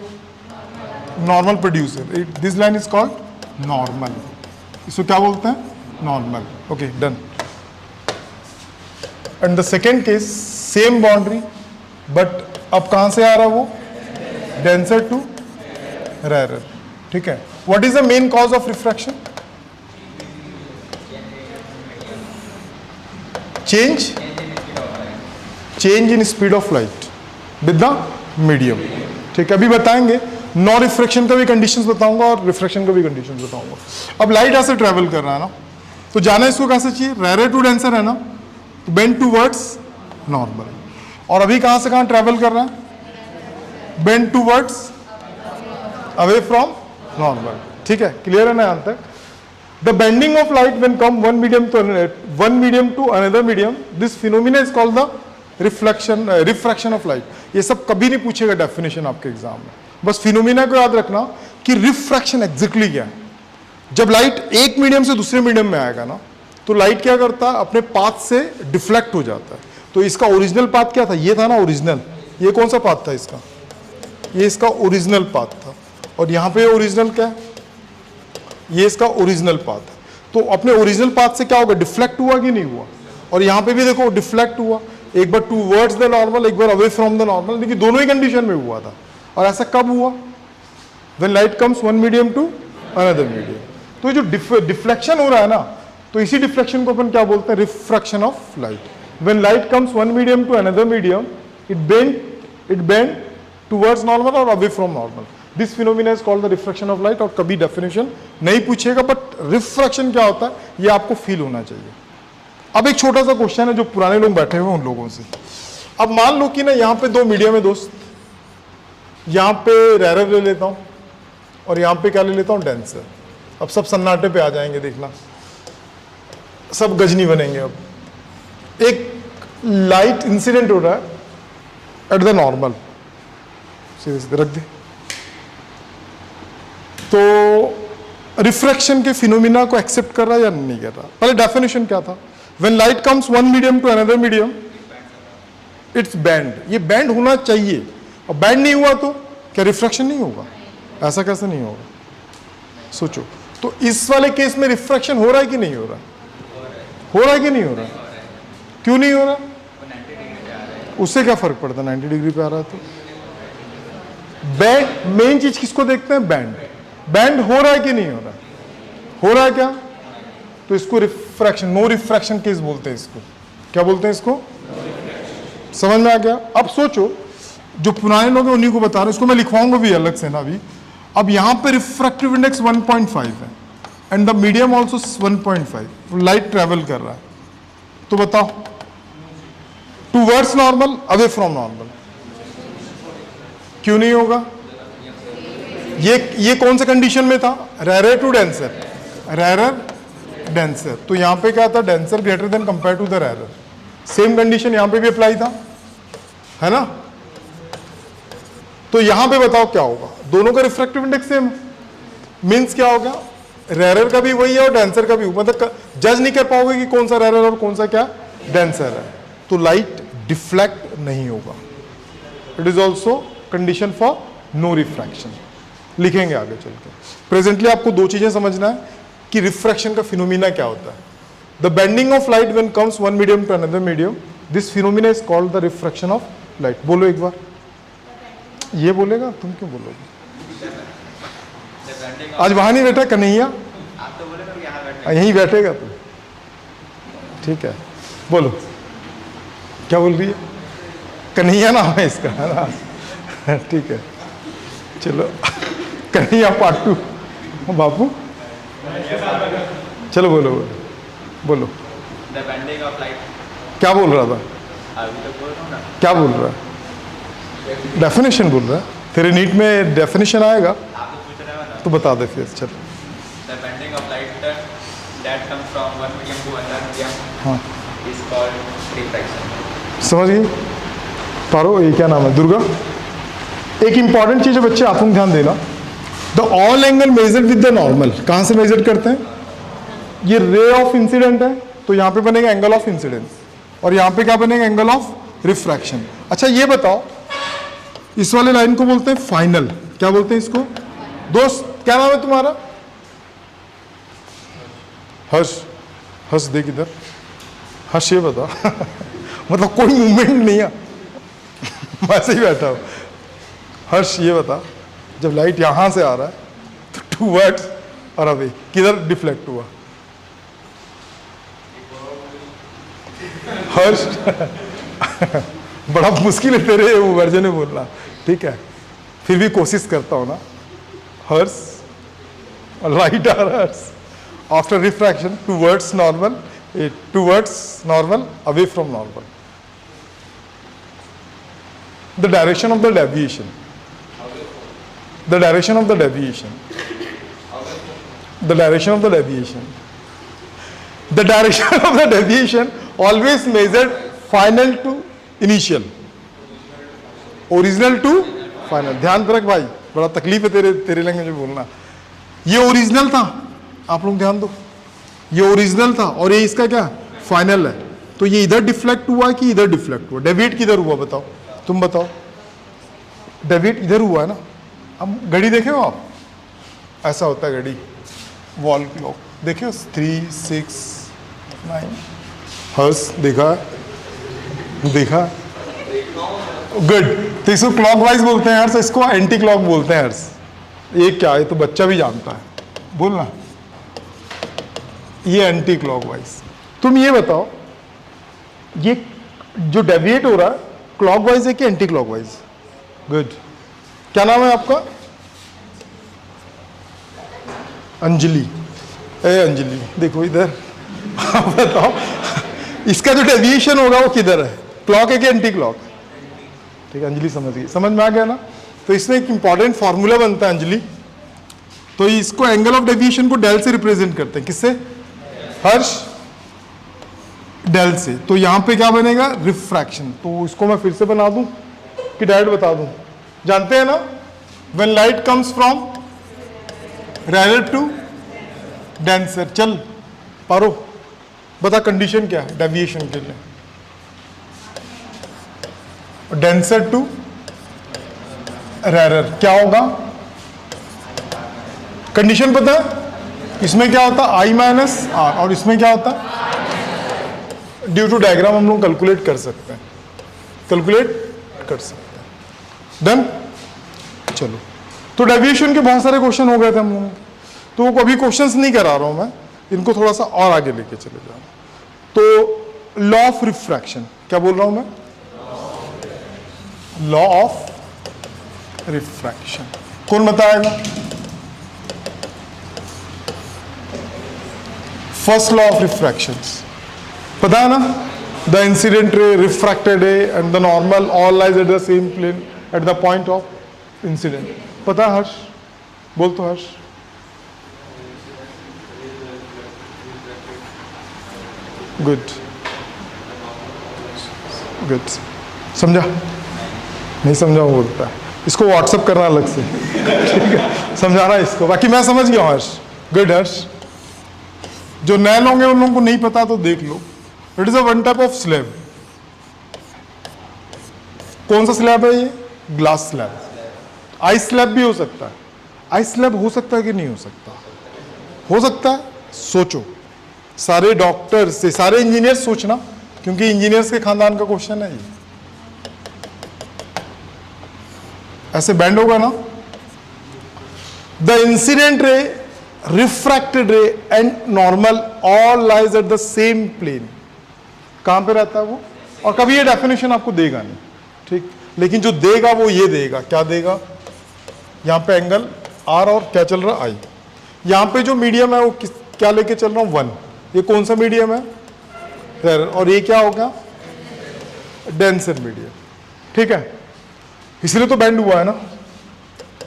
normal producer, this line is called normal. इसको क्या बोलते हैं? Normal. Okay done. And the second case, same boundary, but अब कहां से आ रहा है वो? Denser to rarer. ठीक है। What is the main cause of refraction? Change in speed of light with the medium. ठीक है, अभी बताएंगे। नॉन रिफ्रैक्शन का भी कंडीशंस बताऊंगा और रिफ्रैक्शन का भी कंडीशंस बताऊंगा। अब लाइट ऐसे ट्रेवल कर रहा है ना, तो जाना इसको कैसे चाहिए? रैरर टू डेंसर है ना, तो बेंड टूवर्ड्स नॉर्मल। और अभी कहां से कहां ट्रेवल कर रहा है? Bend towards away from normal. ठीक है, क्लियर है ना यहां तक? The bending of light when come one medium to another medium, this phenomena is called the refraction of light. ये सब कभी नहीं पूछेगा डेफिनेशन आपके एग्जाम में, बस फिनोमिना को याद रखना कि रिफ्रैक्शन एग्जैक्टली क्या है। जब लाइट एक मीडियम से दूसरे मीडियम में आएगा ना, तो लाइट क्या करता है? अपने पाथ से डिफ्लेक्ट हो जाता है। तो इसका ओरिजिनल पाथ क्या था? ये था ना ओरिजिनल। ये कौन सा पाथ था इसका? ये इसका ओरिजिनल पाथ था। और यहाँ पे ओरिजिनल क्या है, ये इसका ओरिजिनल पाथ है। तो अपने ओरिजिनल पाथ से क्या होगा, डिफ्लेक्ट हुआ कि नहीं हुआ। और यहाँ पे भी देखो डिफ्लेक्ट हुआ, एक बार टूवर्ड्स द नॉर्मल, एक बार अवे फ्रॉम द नॉर्मल, लेकिन दोनों ही कंडीशन में हुआ था। और ऐसा कब हुआ, when light comes one medium to another medium. तो जो डिफ्लेक्शन हो रहा है ना, तो इसी डिफ्लेक्शन को अपन क्या बोलते हैं, refraction of light. When light comes one medium to another medium, it bend towards normal और away from normal. This phenomena is called the refraction of light. और कभी डेफिनेशन नहीं पूछेगा, बट रिफ्रैक्शन क्या होता है ये आपको फील होना चाहिए। अब एक छोटा सा क्वेश्चन है जो पुराने लोग बैठे हुए उन लोगों से। अब मान लो कि ना यहाँ पे दो मीडियम है दोस्त, यहाँ पे रैरर ले लेता हूँ और यहाँ पे क्या ले लेता हूँ, डेंसर। अब सब सन्नाटे पे आ जाएंगे, देखना सब गजनी बनेंगे। अब एक लाइट इंसिडेंट हो रहा है एट द नॉर्मल, सीधे सीधे रख दे। तो रिफ्रैक्शन के फिनोमिना को एक्सेप्ट कर रहा है या नहीं कर रहा। पहले डेफिनेशन क्या था, when light comes one medium to another medium it's bend. ये बैंड होना चाहिए, और बैंड नहीं हुआ तो क्या रिफ्रैक्शन नहीं होगा, ऐसा कैसे नहीं होगा, सोचो। तो इस वाले केस में रिफ्रैक्शन हो रहा है कि नहीं हो रहा, हो रहा है कि नहीं हो रहा, क्यों नहीं हो रहा, उससे क्या फर्क पड़ता है 90 डिग्री पे आ रहा है तो। बैंड, मेन चीज किसको देखते हैं, बैंड। बैंड हो रहा है कि नहीं हो रहा, हो रहा है क्या, तो इसको रिफ्रैक्शन, नो रिफ्रैक्शन केस बोलते हैं इसको। क्या बोलते हैं इसको, समझ में आ गया। अब सोचो, जो पुराने लोग हैं उन्हीं को बता रहे हैं, इसको मैं लिखवाऊंगा भी अलग से ना अभी। अब यहां पे रिफ्रैक्टिव इंडेक्स 1.5 है and the medium also 1.5, light travel कर रहा है। तो बताओ, towards normal, away from normal, क्यों नहीं होगा। ये कौन सा कंडीशन में था, rarer to denser, rarer denser. तो यहां पे क्या था, denser greater than compare to the rarer. Same condition यहां पे भी अप्लाई था, है ना। तो यहां पे बताओ क्या होगा, दोनों का रिफ्रैक्टिव इंडेक्स सेम, मींस क्या होगा, रैरर का भी वही है और डेंसर का भी। मतलब जज नहीं कर पाओगे कि कौन सा रैरर और कौन सा क्या डेंसर है। तो लाइट डिफ्लेक्ट नहीं होगा। It is also condition for no refraction. लिखेंगे आगे चल के। प्रेजेंटली आपको दो चीजें समझना है कि रिफ्रैक्शन का फिनोमिना क्या होता है। The bending of light when comes one medium to another medium, this phenomena is called the refraction of light. बोलो एक बार, ये बोलेगा, तुम क्यों बोलोगे, आज वहां नहीं बैठा कन्हैया, यहीं बैठेगा तू, ठीक है। बोलो क्या बोल रही है, कन्हैया नाम है इसका, है ना, ठीक है। चलो कन्हैया पार्ट 2, बापू चलो बोलो बोलो बोलो। क्या बोल रहा था, क्या बोल रहा है, डेफिनेशन बोल रहा है। तेरे नीट में डेफिनेशन आएगा तो बता दे फिर। चल, हाँ समझ गई पारो, ये क्या नाम है, दुर्गा। एक इंपॉर्टेंट चीज है बच्चे, आप लोग ध्यान देना, the all angle measured with the normal. कहां से मेजर करते हैं, ये रे ऑफ इंसिडेंट है तो यहां पे बनेगा एंगल ऑफ इंसिडेंस, और यहां पे क्या बनेगा, एंगल ऑफ रिफ्रैक्शन। अच्छा ये बताओ, इस वाले लाइन को बोलते हैं फाइनल। क्या बोलते हैं इसको, दोस्त क्या नाम है तुम्हारा, हर्ष। हर्ष देख इधर, हर्ष ये बता मतलब कोई मूवमेंट नहीं है वैसे ही बैठा हूं। हर्ष ये बता, जब लाइट यहां से आ रहा है तो टूवर्ड्स और अवे किधर डिफ्लेक्ट हुआ, हर्ष बड़ा मुश्किल है तेरे वो वर्जन में बोलना, ठीक है, फिर भी कोशिश करता हूं ना। हर्ष, लाइट आ रहा है after refraction towards normal, towards normal, away from normal. The direction of the deviation, the direction of the deviation, the direction of the deviation, the direction of the deviation always measured final to initial, original to final। ध्यान रख भाई, बड़ा तकलीफ है तेरे language में बोलना। ये ओरिजिनल था, आप लोग ध्यान दो, ये ओरिजिनल था और ये इसका क्या फाइनल है। तो ये इधर डिफ्लेक्ट हुआ कि इधर डिफ्लेक्ट हुआ, डेविएट किधर हुआ बताओ, तुम बताओ, डेविएट इधर हुआ है ना। अब घड़ी देखे हो आप, ऐसा होता है घड़ी, वॉल क्लॉक देखिए 3, 6, 9 हर्स देखा देखा, गुड। तो इसको क्लॉक वाइज बोलते हैं हर्स, इसको एंटी क्लॉक बोलते हैं हर्स। ये क्या है तो बच्चा भी जानता है, बोलना ये एंटी क्लॉक वाइज। तुम ये बताओ ये जो डेविएट हो रहा है क्लॉक वाइज है कि एंटी क्लॉक वाइज? गुड। क्या नाम है आपका? अंजलि। ए अंजलि देखो इधर बताओ इसका जो डेविएशन होगा वो किधर है, क्लॉक है कि एंटी क्लॉक? ठीक है अंजलि समझ गई, समझ में आ गया ना। तो इसमें एक इंपॉर्टेंट फॉर्मूला बनता है अंजलि, तो इसको एंगल ऑफ डेविएशन को डेल से रिप्रेजेंट करते हैं। किससे? हर्ष, डेल से। तो यहां पे क्या बनेगा? रिफ्रैक्शन। तो इसको मैं फिर से बना दूं कि डायरेक्ट बता दूं? जानते हैं ना, when light comes from rare to denser. चल पारो बता कंडीशन क्या है डेविएशन के लिए? डेंसर टू रेयर क्या होगा? कंडीशन पता है? इसमें क्या होता है? I माइनस आर, और इसमें क्या होता है? ड्यू टू डायग्राम हम लोग कैलकुलेट कर सकते हैं, कैलकुलेट कर सकते हैं। डन। चलो तो डेविएशन के बहुत सारे क्वेश्चन हो गए थे हम लोगों के, तो अभी क्वेश्चंस नहीं करा रहा हूं मैं, इनको थोड़ा सा और आगे लेके चले जाओ। तो लॉ ऑफ रिफ्रैक्शन, क्या बोल रहा हूं मैं? लॉ ऑफ रिफ्रैक्शन कौन बताएगा? फर्स्ट लॉ ऑफ रिफ्रैक्शन पता है ना? The incident ray, refracted ray and the normal all lies at the same plane at the point of incident. पता है हर्ष? बोल तो हर्ष। Good good. समझा? नहीं समझा वो बोलता है, इसको व्हाट्सअप करना अलग से ठीक है, समझाना इसको, बाकी मैं समझ गया हूँ हर्ष। गुड हर्ष। जो नए लोग हैं उन लोगों को नहीं पता तो देख लो। It is a one type of slab. कौन सा स्लैब है ये? Glass slab. आइस स्लैब भी हो सकता है। आइस स्लैब हो सकता है कि नहीं हो सकता? हो सकता है। सोचो, सारे डॉक्टर से सारे इंजीनियर सोचना, क्योंकि इंजीनियर्स के खानदान का क्वेश्चन है ये। ऐसे बैंड होगा ना, the incident ray, refracted ray and normal all lies at the same plane. कहां पे रहता है वो? और कभी ये डेफिनेशन आपको देगा नहीं, ठीक, लेकिन जो देगा वो ये देगा। क्या देगा? यहां पे एंगल आर और क्या चल रहा है? आई। यहां पे जो मीडियम है वो क्या लेके चल रहा हूं? 1। ये कौन सा मीडियम है? रेयर। और ये क्या होगा? Denser medium. ठीक है, इसलिए तो बैंड हुआ है ना।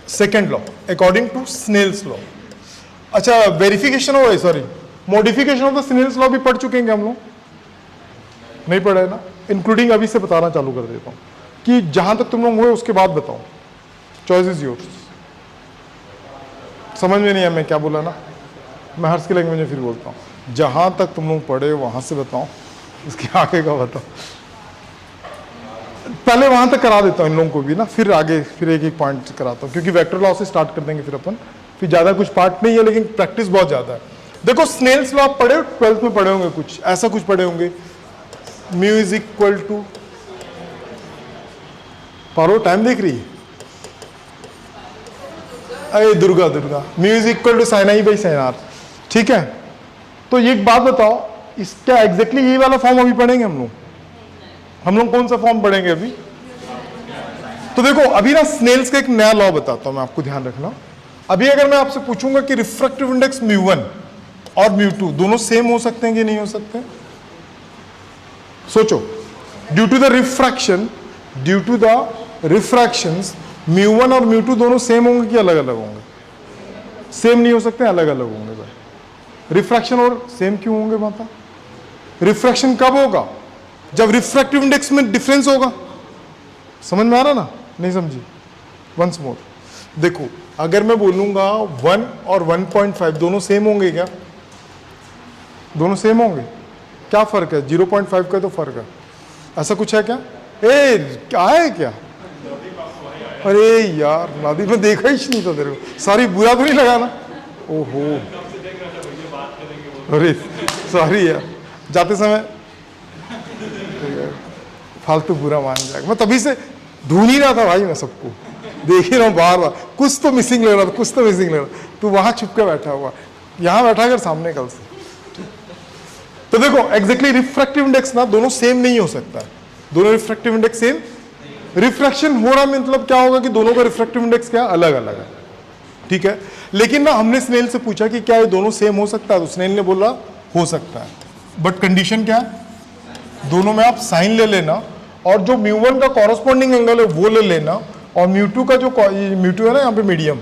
Second law according to Snell's law. अच्छा, वेरिफिकेशन हो, sorry modification of the Snell's law भी पढ़ चुके हैं हम लोग? नहीं पढ़ा है ना? इंक्लूडिंग अभी से बताना चालू कर देता हूं कि जहां तक तुम लोग हुए उसके बाद बताओ। Choice is yours. समझ में नहीं है मैं क्या बोला ना? मैं हर्ष की लैंग्वेज में फिर बोलता हूं, जहां तक तुम लोग पढ़े वहां से बताओ, उसके आगे का बताओ। पहले वहां तक करा देता हूं इन लोगों को भी ना, फिर आगे फिर एक एक पॉइंट कराता हूं, क्योंकि वेक्टर लॉ से स्टार्ट कर देंगे फिर अपन। फिर ज्यादा कुछ पार्ट नहीं है, लेकिन प्रैक्टिस बहुत ज्यादा है। देखो स्नेल्स लॉ आप पढ़े, 12th में पढ़े होंगे, कुछ ऐसा कुछ पढ़े होंगे। Mu is equal to, Paro time देख रही है? अरे Durga Durga, mu is equal to sine i by sine r. ठीक है, तो ये एक बात बताओ, इसका एग्जैक्टली यही वाला फॉर्म अभी पढ़ेंगे हम लोग? हम लोग कौन सा फॉर्म पढ़ेंगे अभी? तो देखो अभी ना स्नेल्स का एक नया लॉ बताता हूं मैं आपको, ध्यान रखना। अभी अगर मैं आपसे पूछूंगा कि रिफ्रैक्टिव इंडेक्स μ1 और μ2 दोनों सेम हो सकते हैं कि नहीं हो सकते? सोचो, due to the refraction, due to the refractions μ1 और μ2 दोनों सेम होंगे कि अलग अलग होंगे? सेम नहीं हो सकते, अलग अलग होंगे भाई। रिफ्रैक्शन और सेम क्यों होंगे माता? रिफ्रैक्शन कब होगा? जब रिफ्रैक्टिव इंडेक्स में डिफरेंस होगा। समझ में आ रहा ना? नहीं समझी? वंस मोर देखो, अगर मैं बोलूंगा 1 और 1.5 दोनों सेम होंगे क्या? दोनों सेम होंगे। क्या फर्क है? 0.5 का तो फर्क है। ऐसा कुछ है क्या? क्या है क्या? अरे यार नादी में देखा ही नहीं था तेरे को। सॉरी, बुरा तो नहीं लगा ना? ओहो, अरे सॉरी यार, जाते समय फालतू बुरा मान जाएगा। मैं तभी से ढूंढ ही रहा था भाई, मैं सबको देख ही रहा हूँ बार बार, कुछ तो मिसिंग लग रहा था, कुछ तो मिसिंग लग रहा था। तू वहां छुप के बैठा हुआ, यहाँ बैठा कर सामने कल से। तो देखो एग्जैक्टली रिफ्रैक्टिव इंडेक्स ना दोनों सेम नहीं हो सकता है, दोनों रिफ्रैक्टिव इंडेक्स सेम, रिफ्रैक्शन हो रहा मतलब क्या होगा कि दोनों का रिफ्रैक्टिव इंडेक्स क्या अलग अलग है, ठीक है। लेकिन ना हमने स्नेल से पूछा कि क्या ये दोनों सेम हो सकता है, तो स्नेल ने बोला हो सकता है, बट कंडीशन क्या है, दोनों में आप साइन ले लेना और जो म्यू1 का कॉरस्पॉन्डिंग एंगल है वो ले लेना, और म्यू2 का जो म्यू2 है ना यहाँ पे मीडियम,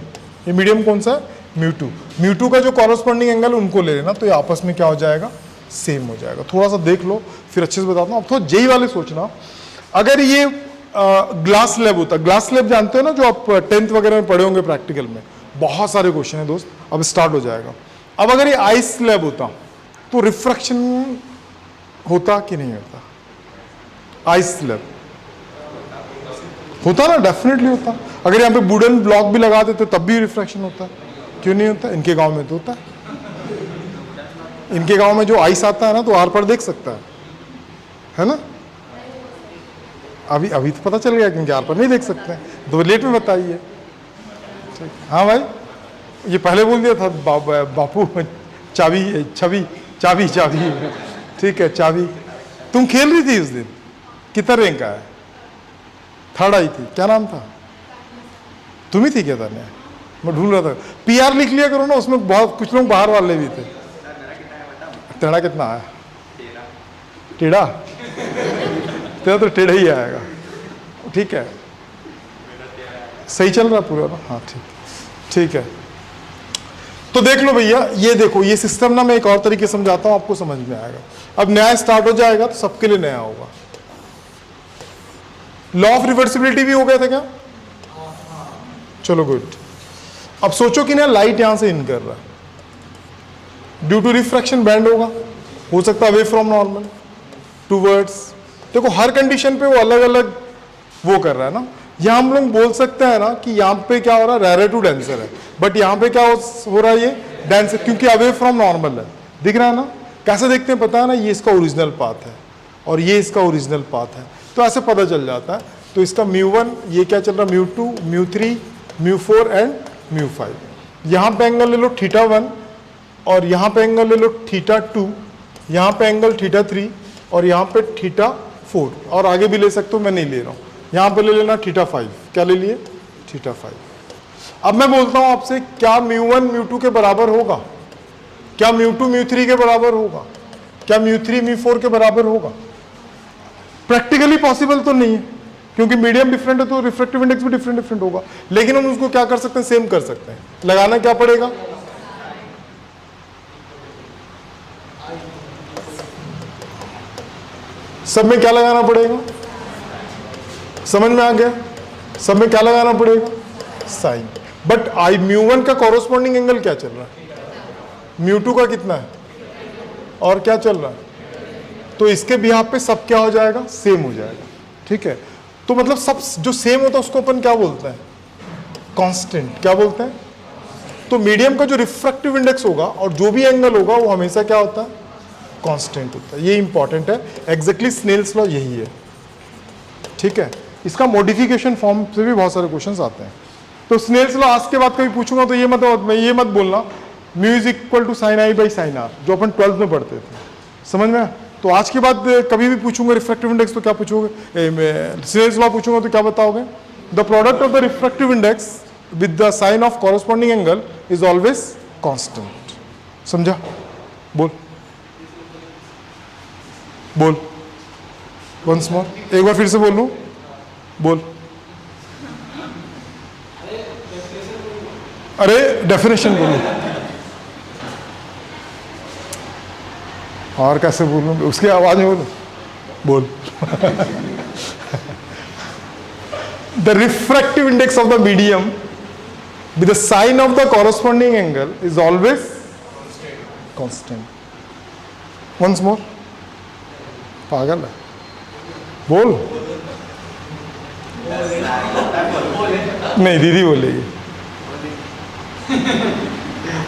ये मीडियम कौन सा है म्यू2 का जो कॉरस्पॉन्डिंग एंगल उनको ले लेना, तो ये आपस में क्या हो जाएगा, सेम हो जाएगा। थोड़ा सा देख लो फिर अच्छे से बताता हूँ। अब थोड़ा जेई वाले सोचना, अगर ये ग्लास स्लैब होता, ग्लास स्लैब जानते हो ना, जो आप 10th वगैरह में पढ़े होंगे प्रैक्टिकल में, बहुत सारे क्वेश्चन है दोस्त, अब स्टार्ट हो जाएगा। अब अगर ये आइस स्लैब होता तो रिफ्रैक्शन होता कि नहीं होता, आइस स्लैब होता ना, डेफिनेटली होता। अगर यहाँ पे वुडन ब्लॉक भी लगा देते तब भी रिफ्रैक्शन होता है, क्यों नहीं होता, इनके गांव में तो होता है। इनके गांव में जो आइस आता है ना तो आर पर देख सकता है ना, अभी तो पता चल गया क्योंकि आर पर नहीं देख सकते हैं, तो लेट में बताइए। हाँ भाई, ये पहले बोल दिया था बापू, चाबी छवि चाबी चाबी, ठीक है चाबी। तुम खेल रही थी उस दिन, कितना रैंक आया, 3rd आई थी, क्या नाम था, तुम ही थी क्या था, मैं ढूंढ रहा था। पीआर लिख लिया करो ना, उसमें बहुत कुछ लोग बाहर वाले भी थे। तेरा कितना आया, टेढ़ा, तेरा तो टेढ़ा ही आएगा, ठीक है, सही चल रहा पूरा ना, हाँ ठीक है। तो देख लो भैया, ये देखो ये सिस्टम ना मैं एक और तरीके से समझाता हूं, आपको समझ में आएगा। अब नया स्टार्ट हो जाएगा तो सबके लिए नया होगा। लॉ ऑफ रिवर्सिबिलिटी भी हो गया था क्या, चलो गुड। अब सोचो कि ना लाइट यहां से इन कर रहा है, ड्यू टू रिफ्रैक्शन बैंड होगा, हो सकता है अवे फ्रॉम नॉर्मल टूवर्ड्स। देखो हर कंडीशन पे वो अलग अलग वो कर रहा है ना। यहां हम लोग बोल सकते हैं ना कि यहाँ पे क्या हो रहा है, रेयर टू डेंसर है, बट यहाँ पे क्या हो रहा है, ये डेंसर, क्योंकि अवे फ्रॉम नॉर्मल है। दिख रहा है ना, कैसे देखते हैं पता है ना, ये इसका ओरिजिनल पाथ है और ये इसका ओरिजिनल पाथ है, तो ऐसे पता चल जाता है। तो इसका म्यू1 ये क्या चल रहा है, म्यू2 म्यू3 म्यू4 एंड म्यू5। यहाँ पे एंगल ले लो θ1 और यहाँ पे एंगल ले लो θ2, यहाँ पे एंगल θ3 और यहाँ पे θ4, और आगे भी ले सकते हो, मैं नहीं ले रहा हूँ। यहाँ पे ले लेना θ5, क्या ले लिए, θ5। अब मैं बोलता हूँ आपसे, क्या म्यू1 म्यू2 के बराबर होगा, क्या म्यू2 म्यू3 के बराबर होगा, क्या म्यू3 म्यू4 के बराबर होगा? प्रैक्टिकली पॉसिबल तो नहीं है, क्योंकि मीडियम डिफरेंट है तो रिफ्रैक्टिव इंडेक्स भी डिफरेंट होगा। लेकिन हम उसको क्या कर सकते हैं, सेम कर सकते हैं। लगाना क्या पड़ेगा, सब में क्या लगाना पड़ेगा, समझ में आ गया, सब में क्या लगाना पड़ेगा, साइन। बट आई म्यू1 का कॉरस्पॉन्डिंग एंगल क्या चल रहा है, म्यू2 का कितना है और क्या चल रहा है, तो इसके बिहाफ पे सब क्या हो जाएगा, सेम हो जाएगा, ठीक है। तो मतलब सब जो सेम होता है उसको अपन क्या बोलते हैं, कांस्टेंट, क्या बोलते हैं। तो मीडियम का जो रिफ्रैक्टिव इंडेक्स होगा और जो भी एंगल होगा वो हमेशा क्या होता है, कांस्टेंट होता है। ये इंपॉर्टेंट है, एग्जैक्टली स्नेल्स लॉ यही है, ठीक है। इसका मॉडिफिकेशन फॉर्म से भी बहुत सारे क्वेश्चंस आते हैं। तो स्नेल्स लॉ आज के बाद कभी पूछूंगा तो ये मत बोलना mu is equal to sine i by sine r, जो अपन 12th में पढ़ते थे, समझ में। तो आज के बाद कभी भी पूछूंगा रिफ्रैक्टिव इंडेक्स तो क्या पूछोगे, स्नेल्स लॉ पूछूंगा तो क्या बताओगे, the product of the refractive index with the sine of corresponding angle is always constant. समझा, बोल बोल वंस मोर, एक बार फिर से बोल लूं, बोल। अरे डेफिनेशन बोलो, और कैसे बोलूं, उसकी आवाज में बोलो, बोल। The refractive index of the medium with the sine of the corresponding angle is always constant. Once more, पागल है, बोल। नहीं, दीदी बोलेगी।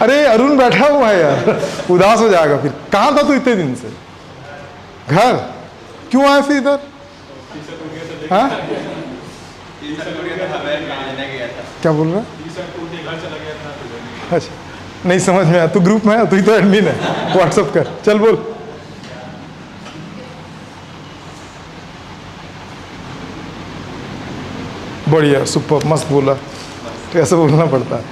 अरे अरुण बैठा हुआ है यार, उदास हो जाएगा फिर। कहाँ था तू इतने दिन से? घर? क्यों आया फिर इधर? हाँ क्या बोल रहा है? अच्छा नहीं समझ में आया। तू ग्रुप में है, तू ही तो एडमिन है, व्हाट्सअप कर, चल बोल। बढ़िया, सुपर, मस्त बोला। तो ऐसा बोलना पड़ता है।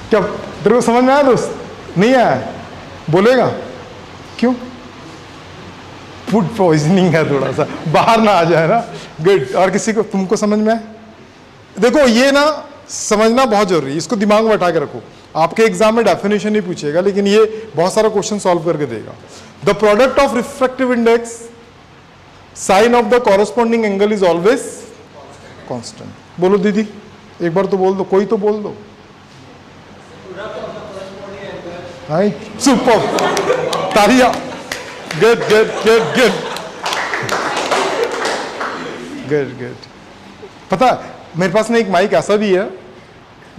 क्या तेरे को समझ में आया दोस्त? नहीं आया? बोलेगा क्यों? फूड पॉइजनिंग है थोड़ा सा, बाहर ना आ जाए ना। गुड। और किसी को, तुमको समझ में आया? देखो ये ना समझना बहुत जरूरी है, इसको दिमाग में बैठा के रखो। आपके एग्जाम में डेफिनेशन नहीं पूछेगा, लेकिन ये बहुत सारा क्वेश्चन सॉल्व करके देगा। The product of refractive index sine of the corresponding angle is always constant. बोलो दीदी, एक बार तो बोल दो, कोई तो बोल दो। सुपर, तालियां। Good good good good good good. पता है मेरे पास ना एक माइक ऐसा भी है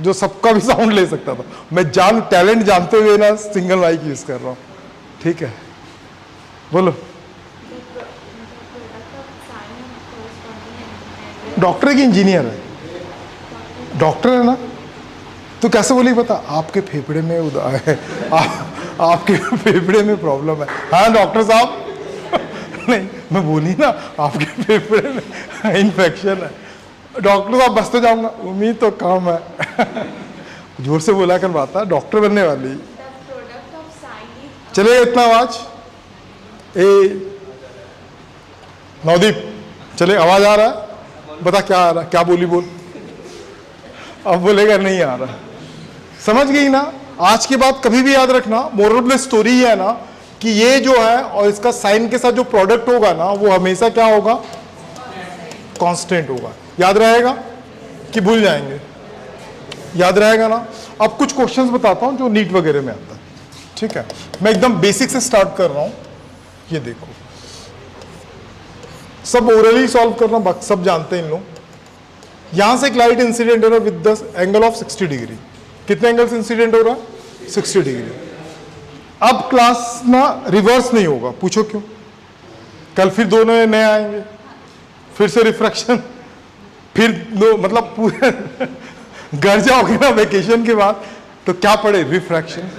जो सबका भी साउंड ले सकता था। मैं टैलेंट जानते हुए ना सिंगल माइक यूज कर रहा हूँ। ठीक है, बोलो। डॉक्टर है कि इंजीनियर है? डॉक्टर है ना, तो कैसे बोली पता? आपके फेफड़े में है, आपके फेफड़े में प्रॉब्लम है। हाँ डॉक्टर साहब नहीं मैं बोली ना, आपके फेफड़े में इन्फेक्शन है। डॉक्टर साहब बस तो जाऊंगा, उम्मीद तो कम है। जोर से बोला कर बात है, डॉक्टर बनने वाली। चलेगा इतना आवाज? नवदीप चले, आवाज आ रहा है? बता क्या आ रहा है, क्या बोली बोल। अब बोलेगा नहीं आ रहा। समझ गई ना? आज के बाद कभी भी याद रखना, मोरल ऑफ द स्टोरी है ना कि ये जो है और इसका साइन के साथ जो प्रोडक्ट होगा ना वो हमेशा क्या होगा? कांस्टेंट होगा। याद रहेगा कि भूल जाएंगे? याद रहेगा ना? अब कुछ क्वेश्चंस बताता हूं जो नीट वगैरह में आता है। ठीक है, मैं एकदम बेसिक से स्टार्ट कर रहा हूं। ये देखो, सब ओरली सॉल्व करना सब जानते हैं इन लोग। यहां से एक लाइट इंसिडेंट हो रहा है with the angle of 60 degree. कितने एंगल्स इंसिडेंट हो रहा है? 60 डिग्री। अब क्लास ना रिवर्स नहीं होगा, पूछो क्यों? कल फिर दोनों नए आएंगे, फिर से रिफ्रैक्शन, फिर दो, मतलब पूरे घर जाओगे ना वेकेशन के बाद तो क्या पढ़े? रिफ्रैक्शन।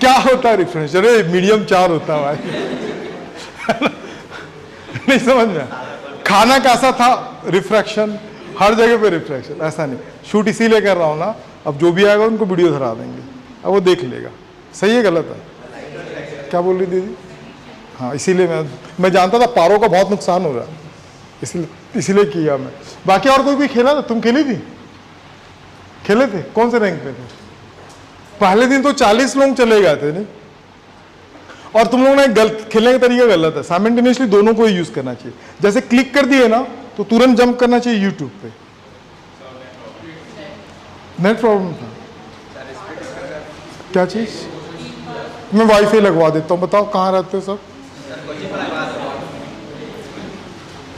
क्या होता है रिफ्रैक्शन? अरे मीडियम 4 होता है भाई। नहीं समझ में? खाना कैसा था? रिफ्रैक्शन। हर जगह पे रिफ्रैक्शन। ऐसा नहीं, शूट इसीलिए कर रहा हूं ना, अब जो भी आएगा उनको वीडियो धरा देंगे, अब वो देख लेगा सही है गलत है। क्या बोल रही दीदी? हाँ इसीलिए मैं जानता था पारो का बहुत नुकसान हो रहा है, इसीलिए किया मैं। बाकी और कोई खेला था? तुम खेली थी? खेले थे? कौन से रैंक पे थे? पहले दिन तो 40 लोग चले गए थे नहीं। और तुम लोगों ने खेलने का तरीका गलत है। साइमल्टेनियसली दोनों को ही यूज करना चाहिए। जैसे क्लिक कर दिए ना तो तुरंत जंप करना चाहिए यूट्यूब पे। नेट प्रॉब्लम था क्या चीज? मैं वाईफाई लगवा देता हूँ। बताओ कहाँ रहते हो सब?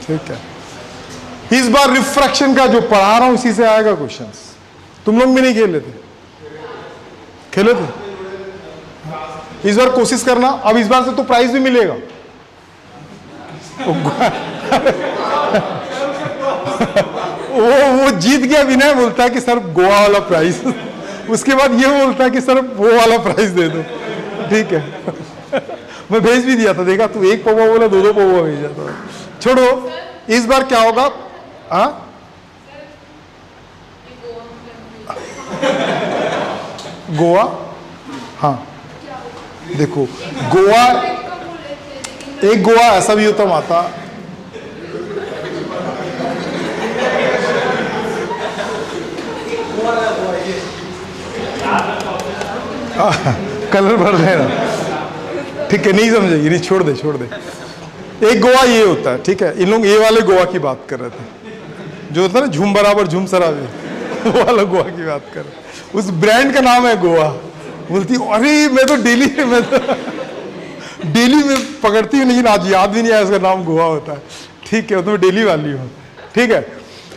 ठीक है, इस बार रिफ्रैक्शन का जो पढ़ा रहा हूं इसी से आएगा क्वेश्चंस। तुम लोग भी नहीं खेले थे? खेले थे? इस बार कोशिश करना। अब इस बार से तो प्राइज भी मिलेगा। वो जीत गया विनय बोलता है कि सर गोवा वाला प्राइज। उसके बाद ये बोलता है कि सर वो वाला प्राइज दे दो। ठीक है, मैं भेज भी दिया था, देखा तू? 1 पौवा बोला, 2 पौवा भेजा था। छोड़ो, इस बार क्या होगा? हाँ गोवा, हाँ देखो गोवा, एक गोवा ऐसा भी होता माता, कलर भर देना। ठीक है, नहीं समझेगी, नहीं, छोड़ दे। एक गोवा ये होता है, ठीक है? इन लोग ये वाले गोवा की बात कर रहे थे जो होता है ना झूम बराबर झूम सराबी, वो वाला गोवा की बात कर रहे। उस ब्रांड का नाम है गोवा। बोलती अरे मैं तो डेली में पकड़ती हूँ, लेकिन आज याद भी नहीं आया उसका नाम गोवा होता है। ठीक है, तो मैं डेली वाली हूँ। ठीक है,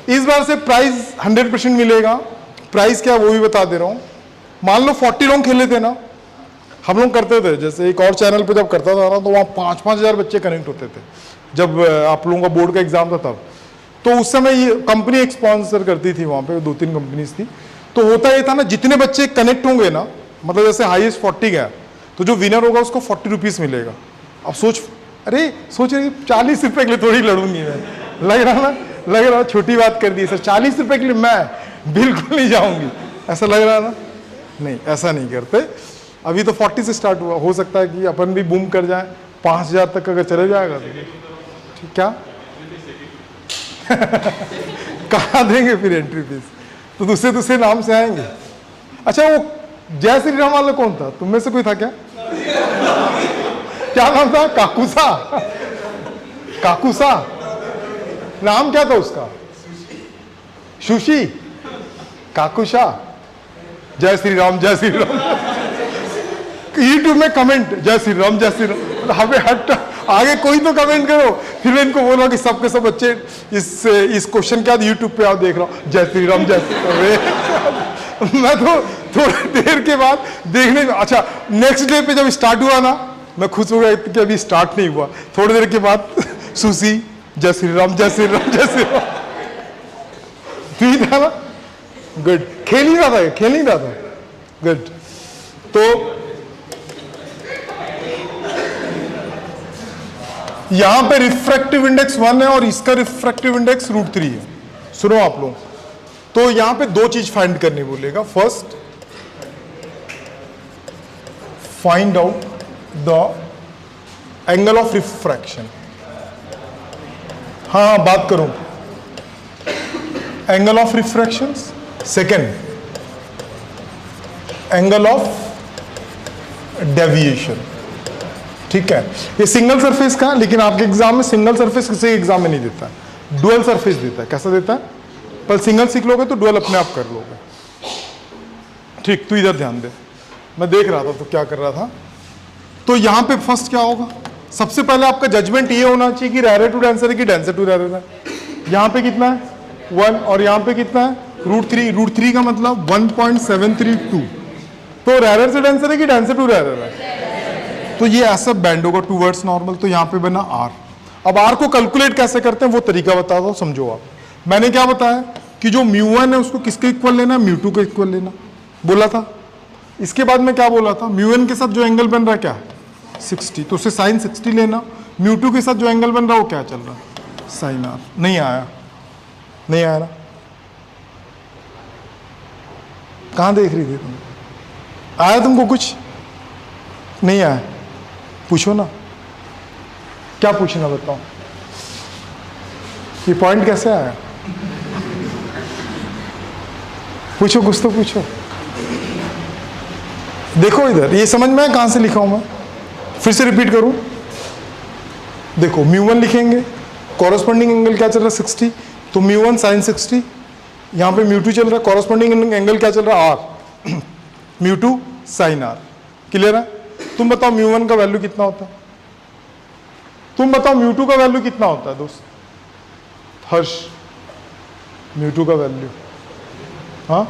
इस बार से प्राइस 100% मिलेगा। प्राइस क्या वो भी बता दे रहा हूँ। मान लो 40 लोग खेले थे ना, हम लोग करते थे, जैसे एक और चैनल पे जब करता था ना, तो वहाँ 5-5 हज़ार बच्चे कनेक्ट होते थे, जब आप लोगों का बोर्ड का एग्जाम था तब। तो उस समय ये कंपनी एक स्पॉन्सर करती थी, वहाँ पे 2-3 कंपनीज थी। तो होता ये था ना, जितने बच्चे कनेक्ट होंगे ना, मतलब जैसे हाईएस्ट 40 गया, तो जो विनर होगा उसको 40 रुपीज़ मिलेगा। अब सोच रही 40 रुपये के लिए थोड़ी लड़ूंगी मैं, लग रहा छोटी बात कर दी सर, 40 रुपये के लिए मैं बिल्कुल नहीं जाऊंगी, ऐसा लग रहा ना? नहीं, ऐसा नहीं करते। अभी तो 40 से स्टार्ट हुआ, हो सकता है कि अपन भी बूम कर जाए, 5,000 तक अगर चले जाएगा तो ठीक। क्या कहाँ देंगे फिर एंट्री फीस? तो दूसरे नाम से आएंगे। अच्छा, वो जय श्री राम वाला कौन था? तुम में से कोई था क्या? क्या नाम था? काकुसा नाम क्या था उसका? सुशी, काकुशा, जय श्री राम जय श्री राम। यूट्यूब में कमेंट जय श्री राम जय श्री राम, हमें हट आगे कोई तो कमेंट करो। फिर मैं इनको बोला कि सबके सब बच्चे इस क्वेश्चन के बाद यूट्यूब पे आप देख रहा हूँ जय श्री राम जय श्री राम। मैं तो थोड़ी देर के बाद देखने में, अच्छा नेक्स्ट डे पे जब स्टार्ट हुआ ना, मैं खुश हो गया कि अभी स्टार्ट नहीं हुआ। थोड़ी देर के बाद सुशी जय श्री राम जय श्री राम जय श्री राम। ठीक था ना? गुड। खेल ही रहा था। गुड। तो यहां पे रिफ्रैक्टिव इंडेक्स 1 है और इसका रिफ्रैक्टिव इंडेक्स √3 है। सुनो आप लोग, तो यहां पे 2 चीज फाइंड करनी बोलेगा। First, find out the angle of refraction. हाँ, बात करूं, angle of refraction. Second, angle of deviation. ठीक है, ये सिंगल सरफेस का, लेकिन आपके एग्जाम में सिंगल सरफेस किसी एग्जाम में नहीं देता है, डुअल सरफेस देता है। कैसा देता है? पर सिंगल सीख लोगे तो डुअल अपने आप कर लोगे। ठीक, तू इधर ध्यान दे, मैं देख रहा था तो क्या कर रहा था। तो यहां पे फर्स्ट क्या होगा? सबसे पहले आपका जजमेंट ये होना चाहिए कि रैरे टू डेंसर है कि डेंसर टू रैरे है। यहां पे कितना है? 1, और यहां पे कितना है? √3। √3 का मतलब 1.732। तो रैरर से डेंसर है कि डेंसर टू रैरर है? तो ये ऐसा बैंड होगा टूवर्ड्स नॉर्मल। तो यहाँ पे बना R। अब R को कैलकुलेट कैसे करते हैं वो तरीका बता दो, समझो आप। मैंने क्या बताया कि जो μ1 है उसको किसके इक्वल लेना? μ2 के इक्वल लेना बोला था। इसके बाद में क्या बोला था? μn के साथ जो एंगल बन रहा है क्या? 60, तो उसे sin 60 लेना। μ2 के साथ जो एंगल बन रहा है वो क्या चल रहा है? sin R। नहीं आया ना? कहाँ देख रही थी तुम? आया तुमको कुछ? नहीं आया? पूछो ना, क्या पूछना बताओ। ये पॉइंट कैसे आया? पूछो, कुछ तो पूछो। देखो इधर, ये समझ में कहां से लिखा हूं मैं? फिर से रिपीट करूं। देखो μ1 लिखेंगे, कॉरस्पॉन्डिंग एंगल क्या चल रहा है? 60, तो μ1 sin 60। यहां पे μ2 चल रहा है, कॉरस्पॉन्डिंग एंगल क्या चल रहा है? R। μ2 sin R। क्लियर है? तुम बताओ μ1 का वैल्यू कितना होता है? तुम बताओ μ2 का वैल्यू कितना होता है दोस्त? हर्ष, μ2 का वैल्यू? हाँ,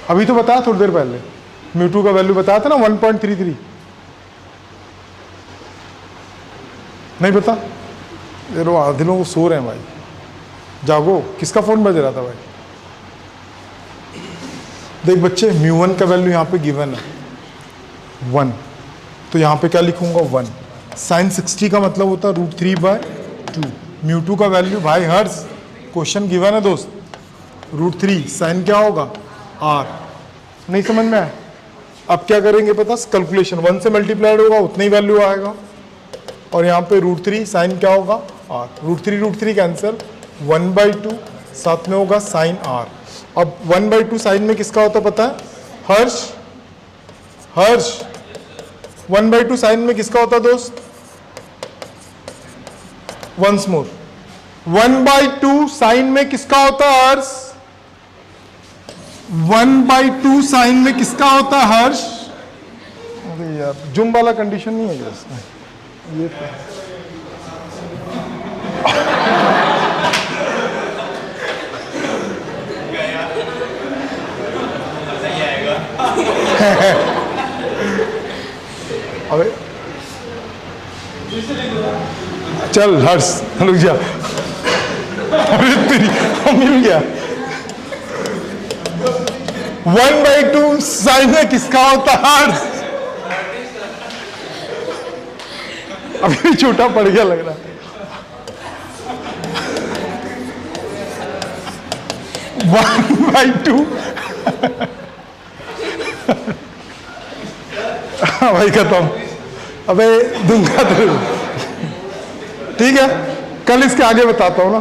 अभी तो बताया थोड़ी देर पहले, μ2 का वैल्यू बताया था ना, 1.33। नहीं पता? ये लोग आधे लोग सो रहे हैं भाई, जागो। किसका फोन बज रहा था भाई? देख बच्चे, μ1 का वैल्यू यहाँ पे गिवन है 1, तो यहाँ पे क्या लिखूंगा? 1। sin 60 का मतलब होता है √3/2। μ2 का वैल्यू भाई हर्ष, क्वेश्चन गिवन है दोस्त, √3। साइन क्या होगा? R। नहीं समझ में आया? अब क्या करेंगे पता? कैलकुलेशन 1 से मल्टीप्लाइड होगा उतना ही वैल्यू आएगा, और यहाँ पे √3, साइन क्या होगा? R। √3 कैंसिल, 1/2 साथ में होगा साइन R। अब 1/2 साइन में किसका होता पता है? हर्ष 1/2 साइन में किसका होता दोस्त? वंस मोर, 1/2 साइन में किसका होता हर्ष? 1/2 साइन में किसका होता हर्ष? अरे यार, जुम वाला कंडीशन नहीं है इसमें, ये अबे चल हर्ष रुक जा, अरे तेरी मिल गया। 1/2 साइन में किसका होता है हर्ष? अभी छोटा पड़ गया लग रहा है। 1/2 भाई खत्म। अबे दूंगा तो ठीक है, कल इसके आगे बताता हूँ ना।